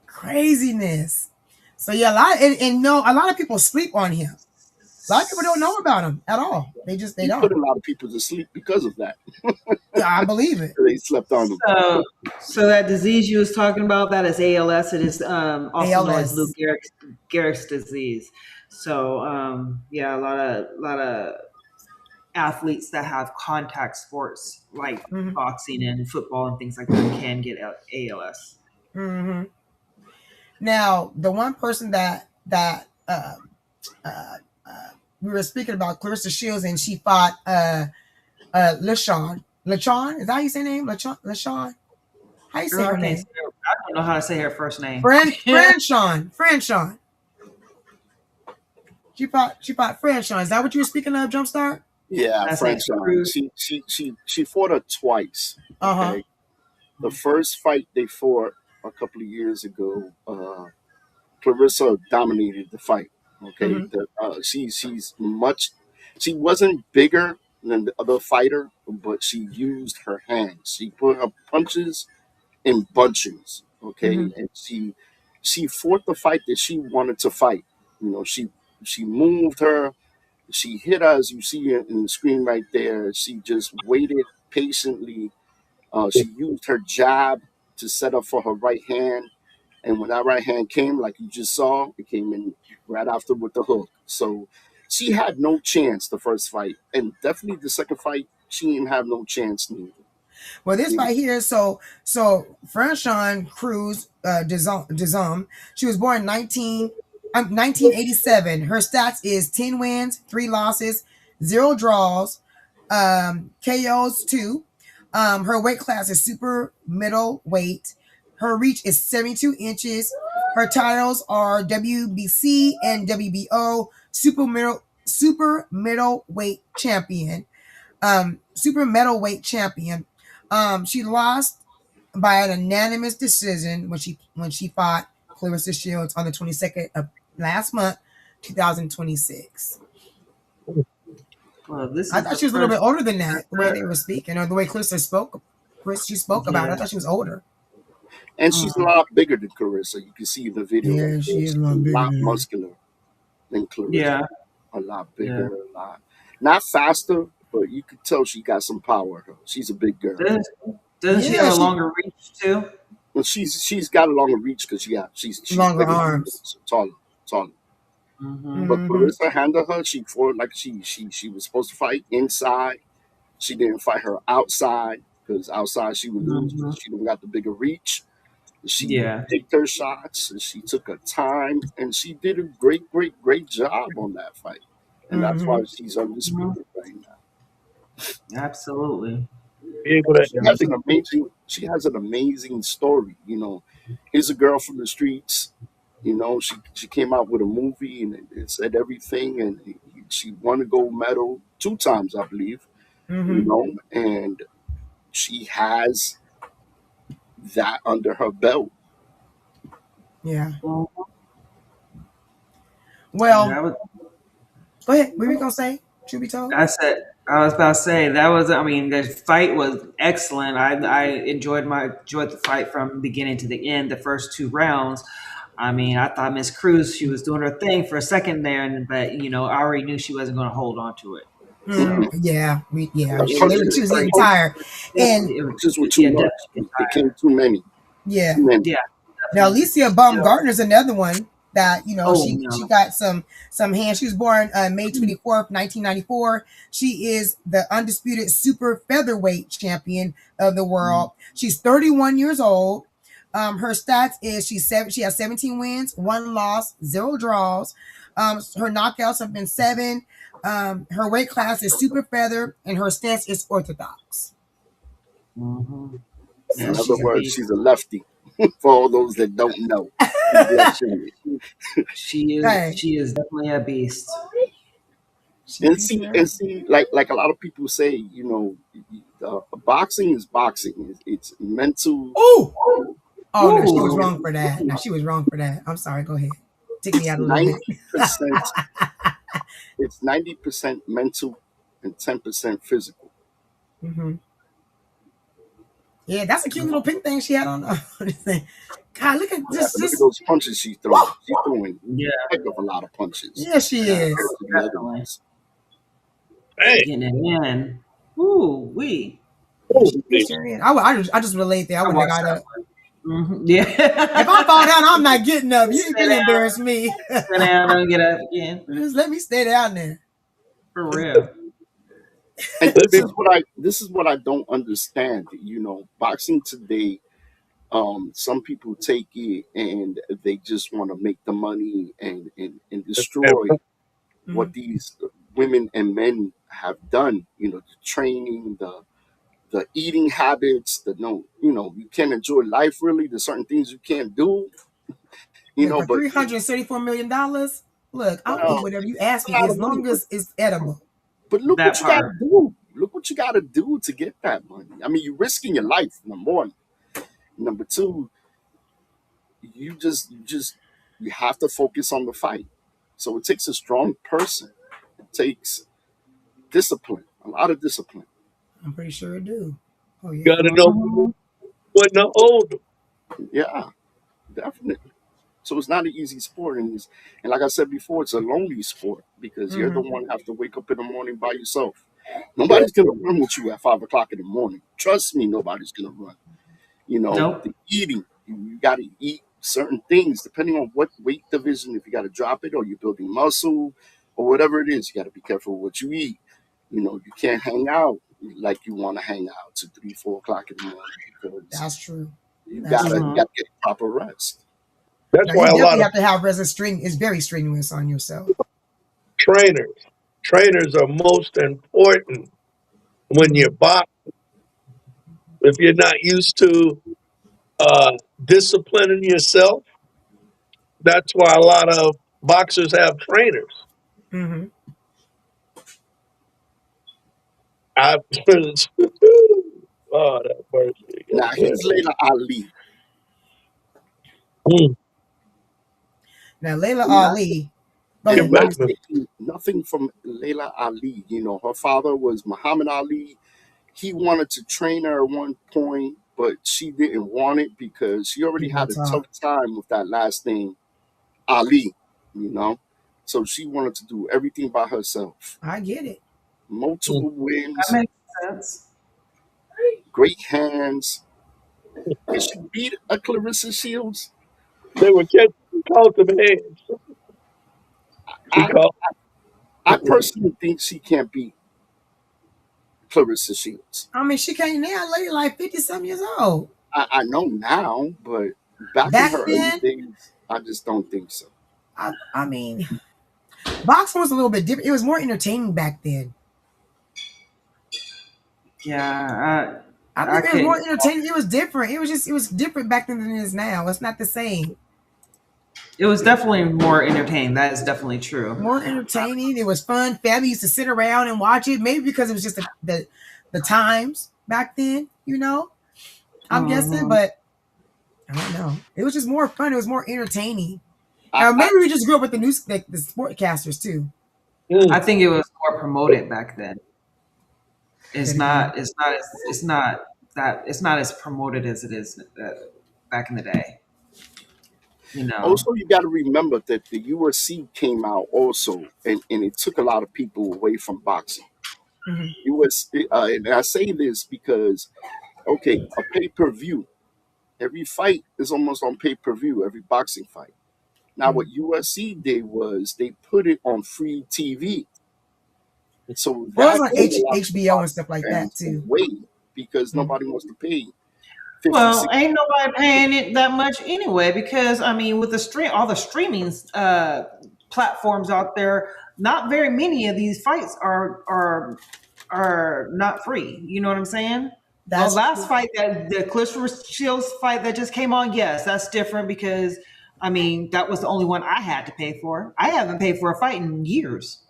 Craziness. So yeah, a lot of people sleep on him. A lot of people don't know about him at all. They He put don't. a lot of people to sleep because of that. Yeah, I believe it. They slept on him. So that disease you was talking about, that is ALS. It is also known as Lou ALS. Gehrig's disease. So yeah, a lot of athletes that have contact sports like Mm-hmm. boxing and football and things like that can get ALS. Mm-hmm. Now, the one person that uh, we were speaking about, Clarissa Shields, and she fought LaShawn. LaShawn, is that how you say her name? LaShawn? How you say Girl, her I can't say name? I don't know how to say her first name. Franshawn. She fought Franshawn. Is that what you were speaking of, Jumpstart? Yeah, That's French. it. Cruz. She fought her twice. Uh-huh. Okay, the first fight they fought a couple of years ago, Clarissa dominated the fight. Okay, Mm-hmm. she wasn't bigger than the other fighter, but she used her hands. She put her punches in bunches. Mm-hmm. Okay, and she fought the fight that she wanted to fight. She moved her. She hit us. You see it in the screen right there. She just waited patiently. She used her jab to set up for her right hand. And when that right hand came, like you just saw, it came in right after with the hook. So she had no chance the first fight. And definitely the second fight, she didn't have no chance neither. Well, this You know, right here, Franchon Cruz Dizom, she was born 1987. Her stats is 10 wins, 3 losses, 0 draws, KOs 2. Her weight class is super middleweight. Her reach is 72 inches. Her titles are WBC and WBO super middleweight champion. Super middleweight champion. She lost by an unanimous decision when she fought Clarissa Shields on the 22nd of last month, 2026. Well, this I is thought the she was a little first. bit older than that, the way they were speaking, or the way Clarissa spoke. She spoke about it. I Yeah. thought she was older. and she's a lot bigger than Clarissa. You can see in the video right Yeah, there. she is a She's a lot bigger lot than her. muscular than Clarissa. Yeah. A lot Yeah. bigger, a lot. Not faster, but you could tell she got some power. She's a big girl. Doesn't she have Yeah, a she longer reach too? Well, she's got a longer reach because she's longer bigger, arms. so taller. Mm-hmm. But Mm-hmm. Clarissa handled her. She fought like she was supposed to fight inside. She didn't fight her outside because outside she would lose Mm-hmm. because she don't got the bigger reach. She Yeah. picked her shots and she took her time and she did a great job on that fight. And that's Mm-hmm. why she's undisputed right now. Absolutely. Be able to She has an amazing story. Here's a girl from the streets. She came out with a movie and it said everything, and she won a gold medal 2 times, I believe. Mm-hmm. And she has that under her belt. Yeah. Mhm. Well, That was. go ahead. What were you gonna say? Should be told. I was about to say that was. I mean, the fight was excellent. I enjoyed the fight from beginning to the end. The first 2 rounds. I mean, I thought Miss Cruz, she was doing her thing for a second there, but I already knew she wasn't going to hold on to it. So Yeah, Her she punches, was her getting punches, tired, and it was, punches were too yeah, much. definitely They tired. came too many. yeah. Too many. Yeah, Now definitely. Alicia Still, Baumgartner's another one that oh she no. got some hands. She was born May 24th, 1994. She is the undisputed super featherweight champion of the world. She's 31 years old. Her stats is she has 17 wins, 1 loss, 0 draws. Her knockouts have been 7. Her weight class is super feather, and her stance is orthodox. Mm-hmm. Yeah, In other So she's a words, beast. she's a lefty. For all those that don't know, she's left-handed. hey, She is definitely a beast. she And beats see, her. and see, like a lot of people say, boxing is boxing. It's mental. Oh, oh no, she was Ooh. wrong for that. No, she was wrong for that. I'm sorry. Go ahead. Take me It's out a little bit. 90%. It's 90% mental and 10% physical. hmm Yeah, that's a cute little pink thing she had on. This thing. God, look at Yeah, this. but look at This. those punches she's throwing. Woo! She's throwing Yeah, a heck of a lot of punches Yeah, she yeah, compared is. to the other definitely. ones. Hey, Getting it in. Ooh, wee. Yeah, she holy. pissed her in. I just relate there. I I wouldn't have watched got that up. one. Yeah. If I fall down, I'm not getting up. You Sit can down, embarrass me. sit down, and get up again. Just let me stay down there. For real. And Let me this is what I don't understand. Boxing today, some people take it and they just want to make the money and destroy what Mhm. these women and men have done. The training, the eating habits, the no, you can't enjoy life really. There's certain things you can't do, Look, for but $374 million, look, I'll eat well, whatever you it's ask a me lot as of money. long as it's edible. But look what That you got to part. do. Look what you got to do to get that money. I mean, you're risking your life. Number one. Number two, you have to focus on the fight. So it takes a strong person. It takes discipline, a lot of discipline. I'm pretty sure it do. Oh yeah. gotta know Mhm. when to hold them. Yeah, definitely. So it's not an easy sport, and like I said before, it's a lonely sport because you're the Mm-hmm. one who have to wake up in the morning by yourself. Nobody's gonna run with you at 5 o'clock in the morning. Trust me, nobody's gonna run. Nope. The eating, you got to eat certain things depending on what weight division. If you got to drop it, or you're building muscle, or whatever it is, you got to be careful what you eat. You can't hang out like you want to hang out to 3, 4 o'clock in the morning because That's true. you That's gotta true. you gotta get proper rest. That's Now why you a lot definitely of have to have resistance. It's very strenuous on yourself. trainers, trainers are most important when Mm-hmm. you're boxing. If you're not used to disciplining yourself, that's why a lot of boxers have trainers. Mm-hmm. I've oh, that mercy. Now here's Layla Ali. Mm, Now Layla I'm not, Ali. Go and you're ahead. I'm not making me. taking nothing from Layla Ali. Her father was Muhammad Ali. He wanted to train her at one point, but she didn't want it because she already People had a tough talk. time with that last name, Ali, you know. So she wanted to do everything by herself. I get it. Mm. Multiple That wins, makes sense. great hands. Did she beat a Clarissa Shields? They were catching calls of hands. He I, called. I personally think she can't beat Clarissa Shields. I mean, she came now, lady, like 50 some years old. I know now, but back in Back her early then, days, I just don't think so. I mean, boxing was a little bit different. It was more entertaining back then. Yeah, I I think it was more couldn't. entertaining. It was different. It was different back then than it is now. It's not the same. It was definitely more entertaining. That is definitely true. More entertaining. It was fun. Family used to sit around and watch it. Maybe because it was just the times back then. I'm guessing, Mhm. but I don't know. It was just more fun. It was more entertaining. I, Now I maybe we just grew up with the sportcasters too. I Mm. think it was more promoted back then. Say It's it again. not. It's not. It's not that. It's not as promoted as it is back in the day. You know. Also, you got to remember that the UFC came out also, and it took a lot of people away from boxing. Hmm. And I say this because, okay, a pay per view, every fight is almost on pay per view, every boxing fight. Now, what UFC did was they put it on free TV. So Well, it was that on pulled a lot of the HBO and boxing stuff like that fans too. away because Mhm. nobody wants to pay 50, Well, 60. ain't nobody paying it that much anyway because I mean, with all the streaming platforms out there, not very many of these fights are not free. You know what I'm saying? The That's last true. fight that the Clifford Shields fight that just came on, yes, that's different because I mean that was the only one I had to pay for. I haven't paid for a fight in years.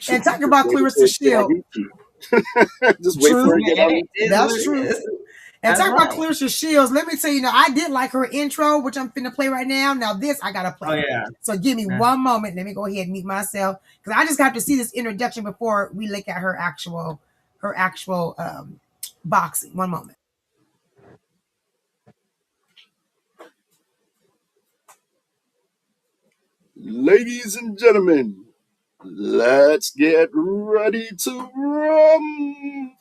So And you talk just about wait Clarissa for it to get on Shield. YouTube. Just wait True. for it to get on It YouTube. is what That's it true. is. And That's talk about right. Clarissa Shields. Let me tell you, I did like her intro, which I'm finna play right now. Now this I gotta Oh play. yeah. So give me Yeah. one moment. Let me go ahead and mute myself because I just have to see this introduction before we look at her actual boxing. One moment. Ladies and gentlemen, let's get ready to rumble.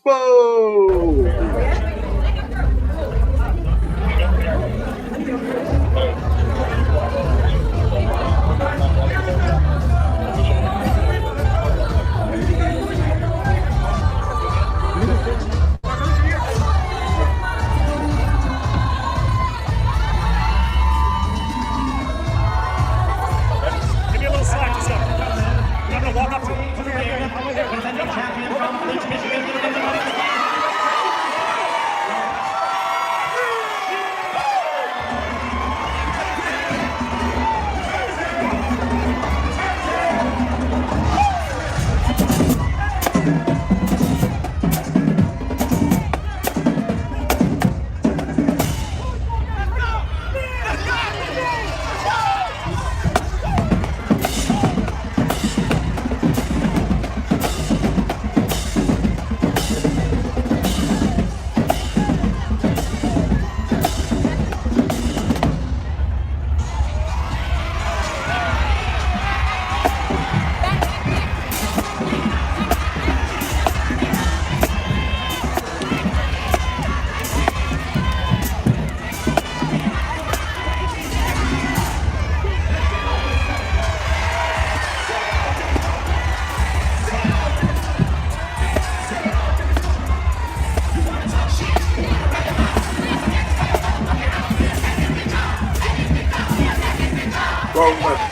Give me a little slack or something. I'm gonna walk up to him. wrong button.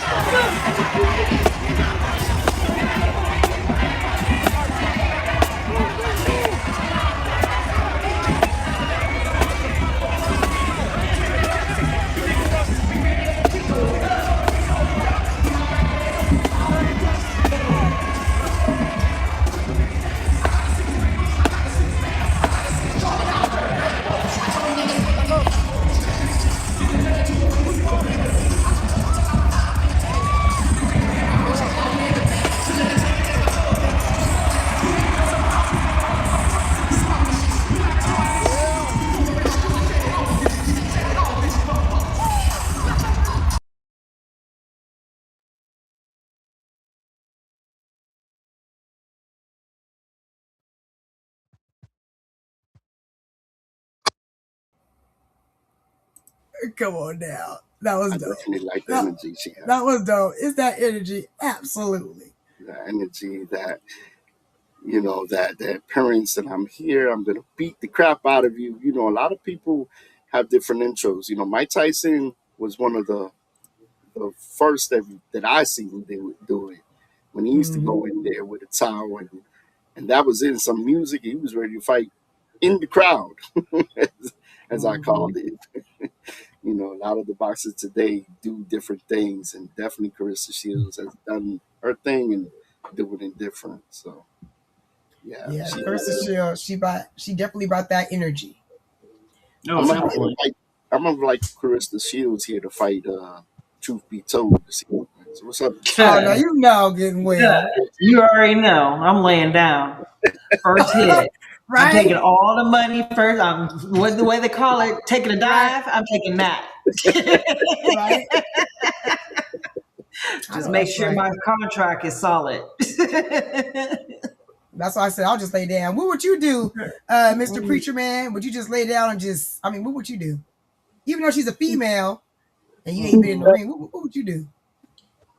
Come on now. That was I dope. definitely like the That, energy she has. that was dope. It's that energy. Absolutely. The energy that, that parents that I'm here, I'm gonna beat the crap out of you. A lot of people have different intros. Mike Tyson was one of the first that I seen they would do it. When he used to Hmm. go in there with a towel and that was in some music, he was ready to fight in the crowd, as I called it. A lot of the boxers today do different things, and definitely Carissa Shields has done her thing and doing it different. So yeah, Yeah, Curse Shield. She definitely brought that energy. Oh, I'm gonna have to definitely. like I'm gonna like Carissa Shields here to fight. Truth be told, to see what wins. What's up? Oh no, you know getting Yeah, well. you already know. I'm laying down. First hit. I'm Right? taking all the money first. I'm what the way they call it, taking a Right? dive. I'm taking that. Right? I Just know make that's sure right. my contract is solid. That's why I said I'll just lay down. What would you do, Mr. Preacher Man? Would you just lay down and what would you do? Even though she's a female and you ain't been in the ring, what would you do?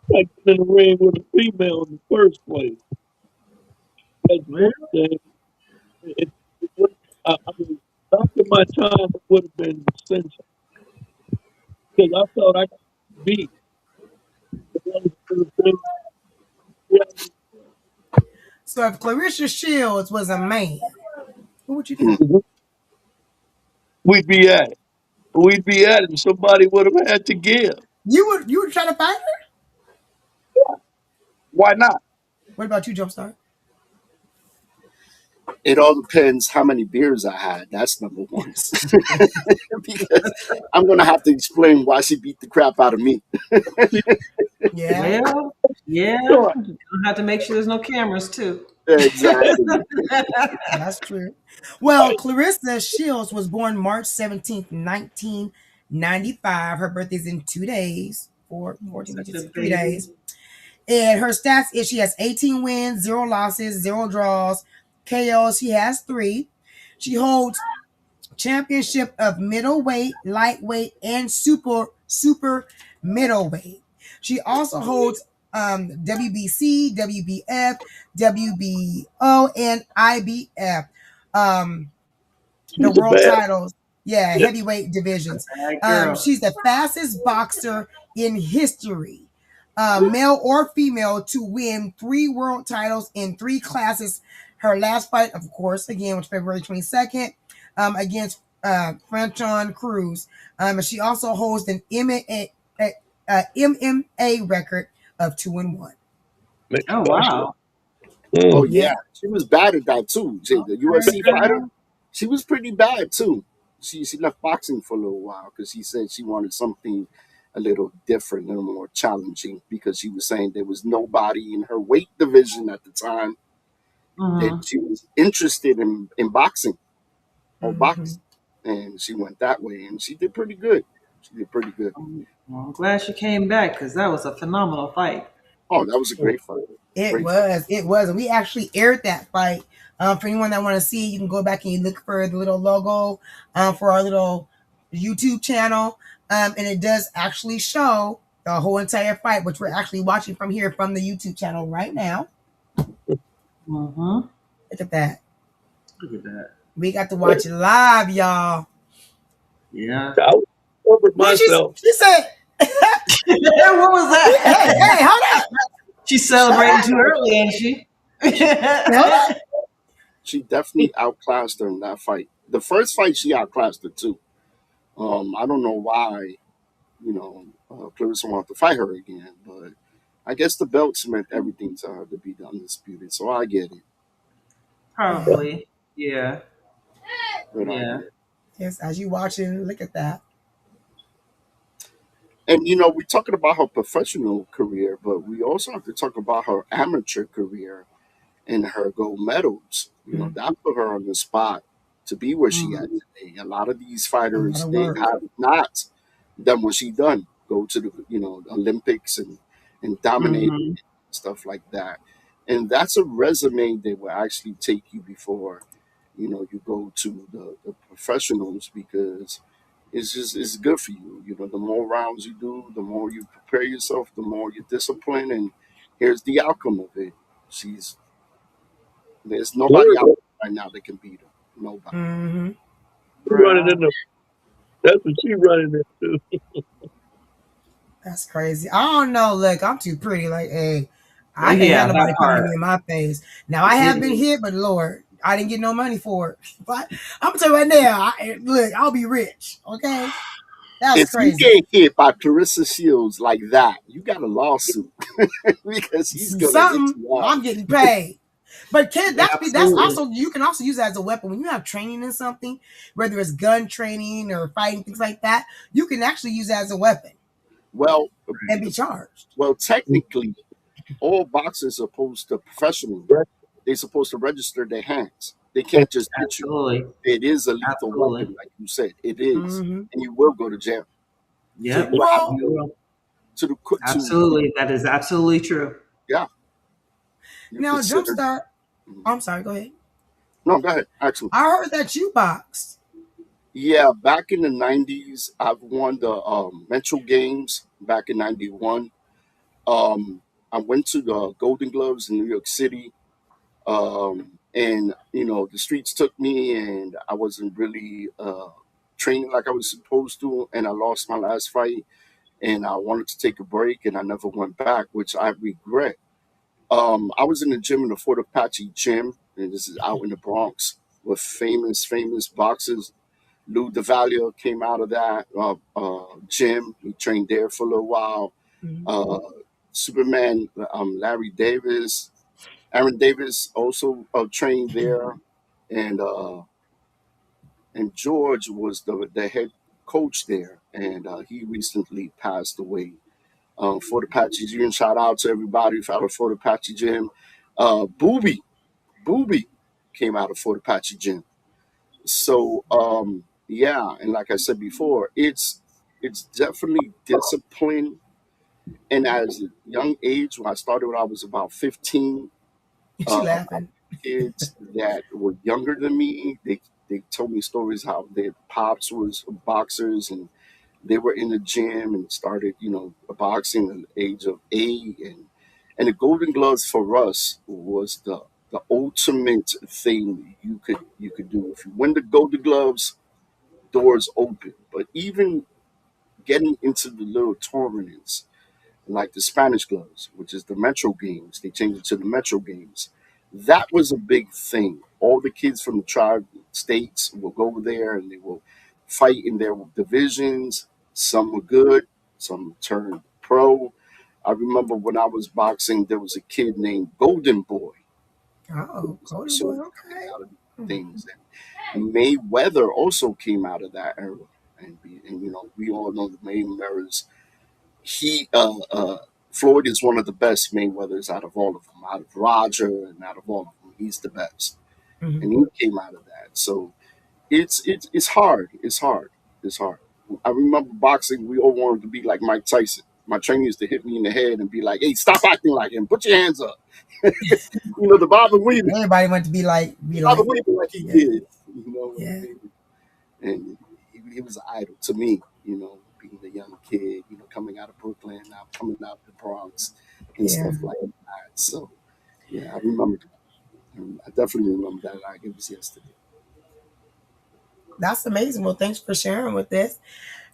Like in the ring with a female in the first place. That's Well, one thing. I mean, after my time, it would have been essential because I thought I could beat. So if Clarissa Shields was a man, what would you do? We'd be at it. We'd be at it. And somebody would have had to give. You would try to fight her? Why not? What about you, Jumpstart? It all depends how many beers I had. That's number one. Because I'm gonna have to explain why she beat the crap out of me. Yeah, well, yeah. Sure. You'll have to make sure there's no cameras too. Exactly. that's true. Well, Clarissa Shields was born March 17th, 1995. Her birthday's in 2 days, 14, Such a 3 baby. days. And her stats is she has 18 wins, 0 losses, 0 draws. KOs, she has 3. She holds championship of middleweight, lightweight, and super middleweight. She also holds WBC, WBF, WBO, and IBF. The She's a world bad. titles. Yeah, Yeah. heavyweight divisions. Bad girl. She's the fastest boxer in history, male or female, to win 3 world titles in 3 classes. Her last fight, of course, again, was February 22nd against Franchon Cruz. She also holds an MMA record of 2-1. Mixed Oh special. wow. Oh Mm. Yeah, yeah, she was bad at that too. The Okay, UFC fighter, girl. she was pretty bad too. She left boxing for a little while because she said she wanted something a little different, a little more challenging. Because she was saying there was nobody in her weight division at the time that Mm-hmm. she was interested in boxing or hmm box, and she went that way, and she did pretty good. She did pretty good. Well, I'm glad she came back because that was a phenomenal fight. Oh, that was a great fight. It Great fight. was. It was. And we actually aired that fight. For anyone that want to see, you can go back and you look for the little logo for our little YouTube channel. And it does actually show the whole entire fight, which we're actually watching from here from the YouTube channel right now. Mm-hmm. Look at that. Look at that. We got to watch it live, y'all. Yeah. I was over What did myself. she said, What was Hey, that? hey, hold up. She's Hold celebrating up. too early, ain't she? Hold up. She definitely outclassed her in that fight. The first fight, she outclassed her too. I don't know why, Clarissa wanted to fight her again, but I guess the belts meant everything to her to be the undisputed. So I get it. Yeah. Probably. Yeah. Good Yeah. idea. Yes, as you watching, look at that. And we're talking about her professional career, but we also have to talk about her amateur career and her gold medals. That put her on the spot to be where she at Mhm. today. A lot of these A lot fighters, of they work. have not done what she done. Go to the Olympics and dominate Mhm. stuff like that. And that's a resume that will actually take you before you go to the professionals, because it's good for you. The more rounds you do, the more you prepare yourself, the more you discipline, and here's the outcome of it. She's There's nobody out there right now that can beat her. Nobody. Mm-hmm. running Right. in the that's what she running into. That's crazy. I don't know. Look, I'm too pretty. Like, hey, I can't Yeah, have that nobody punching part. me in my face. Now I have been hit, but Lord, I didn't get no money for it. But I'm gonna tell you right now, look, I'll be rich. Okay, that's If you crazy. get hit by Clarissa Shields like that, you got a lawsuit because he's gonna hit Something you hard. I'm getting paid. But kid, that's Absolutely. also you can also use that as a weapon when you have training in something, whether it's gun training or fighting things like that. You can actually use that as a weapon Well, and be charged. technically, all boxers are supposed to professionally. They're supposed to register their hands. They can't just hit you. Absolutely. It is a lethal Absolutely. weapon, like you said. It is, Mm-hmm. and you will go to jail. To Yep. grab Well, You you, will. to Absolutely. That is absolutely true. yeah, you're now considered. Jumpstart. Mhm. I'm sorry. Go ahead. No, go ahead. Actually, I heard that you boxed. yeah, back in the '90s, I've won the Metro Games back in '91. Um, I went to the Golden Gloves in New York City, and the streets took me, and I wasn't really training like I was supposed to, and I lost my last fight, and I wanted to take a break, and I never went back, which I regret. I was in the gym in the Fort Apache gym, and this is out in the Bronx with famous boxers. Lou DeValio came out of that gym. He trained there for a little while. Mhm. Uh, Superman, Larry Davis, Aaron Davis also trained there, and George was the head coach there, and he recently passed away. Fort Apache Gym, shout out to everybody out of Fort Apache Gym. Booby came out of Fort Apache Gym. So yeah, and like I said before, it's definitely discipline. And as a young age, when I started when I was about 15, She my laughing. kids that were younger than me, they told me stories how their pops was boxers, and they were in the gym and started, boxing at the age of 8. And the Golden Gloves for us was the ultimate thing you could do. If you win the Golden Gloves, doors open. But even getting into the little tournaments, like the Spanish Gloves, which is the Metro Games, they changed it to the Metro Games. That was a big thing. All the kids from the tribe states will go there and they will fight in their divisions. Some were good, some turned pro. I remember when I was boxing, there was a kid named Golden Boy who Oh, was Golden also Boy. coming Okay. out of things. And Mayweather also came out of that era. And we all know the Mayweather's he Floyd is one of the best Mayweathers out of all of them, out of Roger and out of all of them. He's the best, Mhm. and he came out of that. So it's hard. It's hard. It's hard. I remember boxing. We all wanted to be like Mike Tyson. My trainer used to hit me in the head and be like, "Hey, stop acting like him. Put your hands up." The Bobby Weaver, Everybody want to be like, like he yeah, did. You know what I yeah, mean? And he was an idol to me, being a young kid, coming out of Brooklyn, now coming out of the Bronx and yeah. stuff like that. So, yeah, I remember that. And I definitely remember that like it was yesterday. That's amazing. Well, thanks for sharing with this.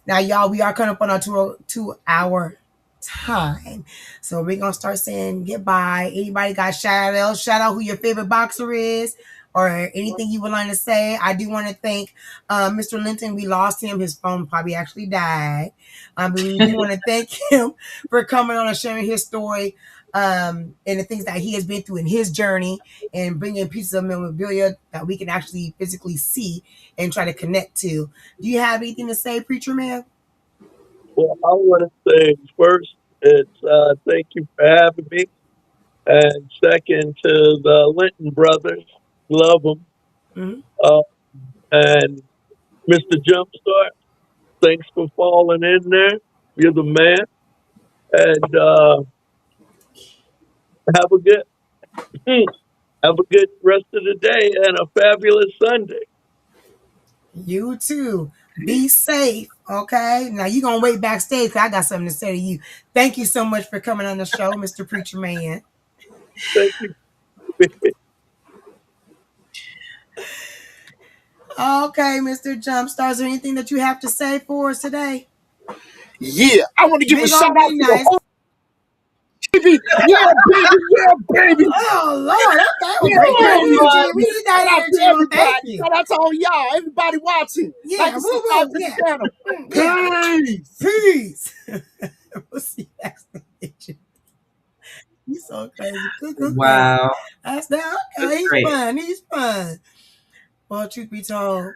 Now, y'all, we are coming up on our 2 hour time. So we're gonna start saying goodbye. Anybody got shout out? Shout out who your favorite boxer is, or anything you would like to say. I do want to thank Mr. Linton. We lost him. His phone probably actually died. But we do want to thank him for coming on and sharing his story. And the things that he has been through in his journey, and bringing pieces of memorabilia that we can actually physically see and try to connect to. Do you have anything to say, Preacher Man? Well, I want to say first, it's thank you for having me, and second to the Linton brothers, love them, Mm-hmm. and Mr. Jumpstart, thanks for falling in there. You're the man, and have a good have a good rest of the day and a fabulous Sunday. You too. Be safe, okay? Now you're gonna wait backstage because I got something to say to you. Thank you so much for coming on the show, Mr. Preacher Man. Thank you. Okay, Mr. Jumpstart, is there anything that you have to say for us today? Yeah, I want to give a Big shout gonna out be to the nice. whole TV. Yeah, baby. Yeah, baby. Oh Lord, okay. Well, Yeah, bring that baby. energy. We need that Shout out to energy. Well, thank everybody. you. Shout out to all y'all. Everybody watching. Yeah, Like and woo subscribe woo. to the Yeah. channel. Yeah. Peace. Peace. We'll see you next time. He's so crazy. Good. Wow. That's that. That's Okay, he's great. fun. He's fun. Well, truth be told,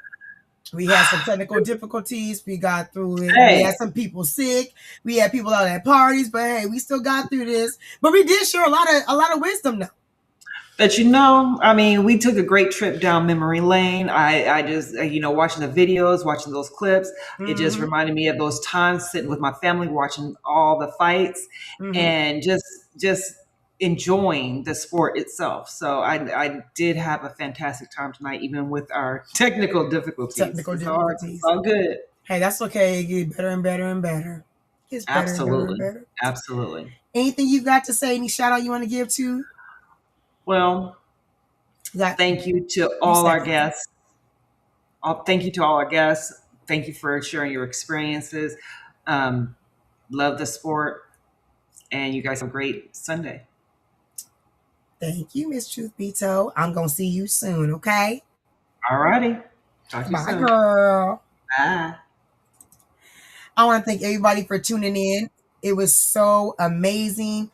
we had some technical difficulties. We got through it. We Hey. had some people sick. We had people out at parties, but hey, we still got through this. But we did share a lot of wisdom, though. But I mean, we took a great trip down memory lane. I just, watching the videos, watching those clips, it just reminded me of those times sitting with my family, watching all the fights, and just enjoying the sport itself. So I did have a fantastic time tonight, even with our technical difficulties. It's all good. Hey, that's okay. It gets better and better and better. It's better Absolutely. and better and better. Absolutely. Anything you got to say? Any shout out you want to give to? Well, thank you to all our guests. Thank you to all our guests. Thank you for sharing your experiences. Love the sport. And you guys have a great Sunday. Thank you, Miss Truth Be Told. I'm going to see you soon, okay? All righty. Talk to you soon. Bye, girl. Bye. I want to thank everybody for tuning in. It was so amazing.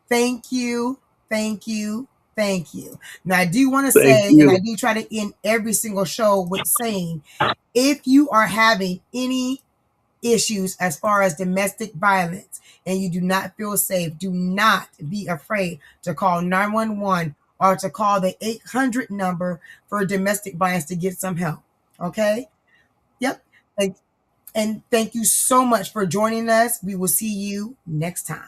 Thank you. Thank you. Thank you. Now, I do want to say, and I do try to end every single show with saying, if you are having any issues as far as domestic violence and you do not feel safe, do not be afraid to call 911 or to call the 800 number for domestic violence to get some help. Okay? Yep. And thank you so much for joining us. We will see you next time.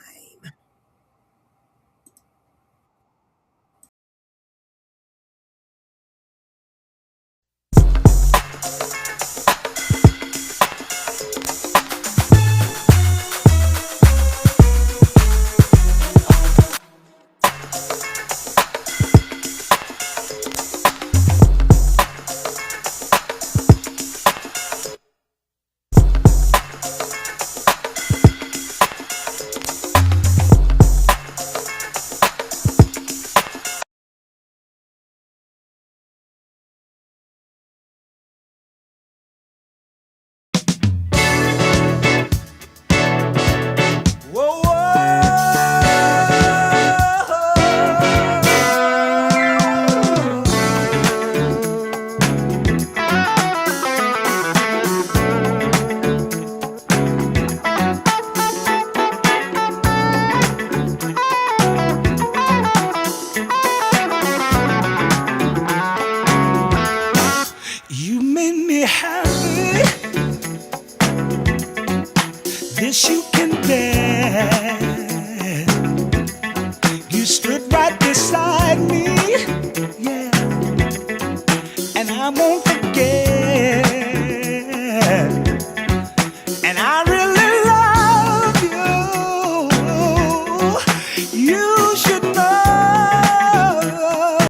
You made me happy.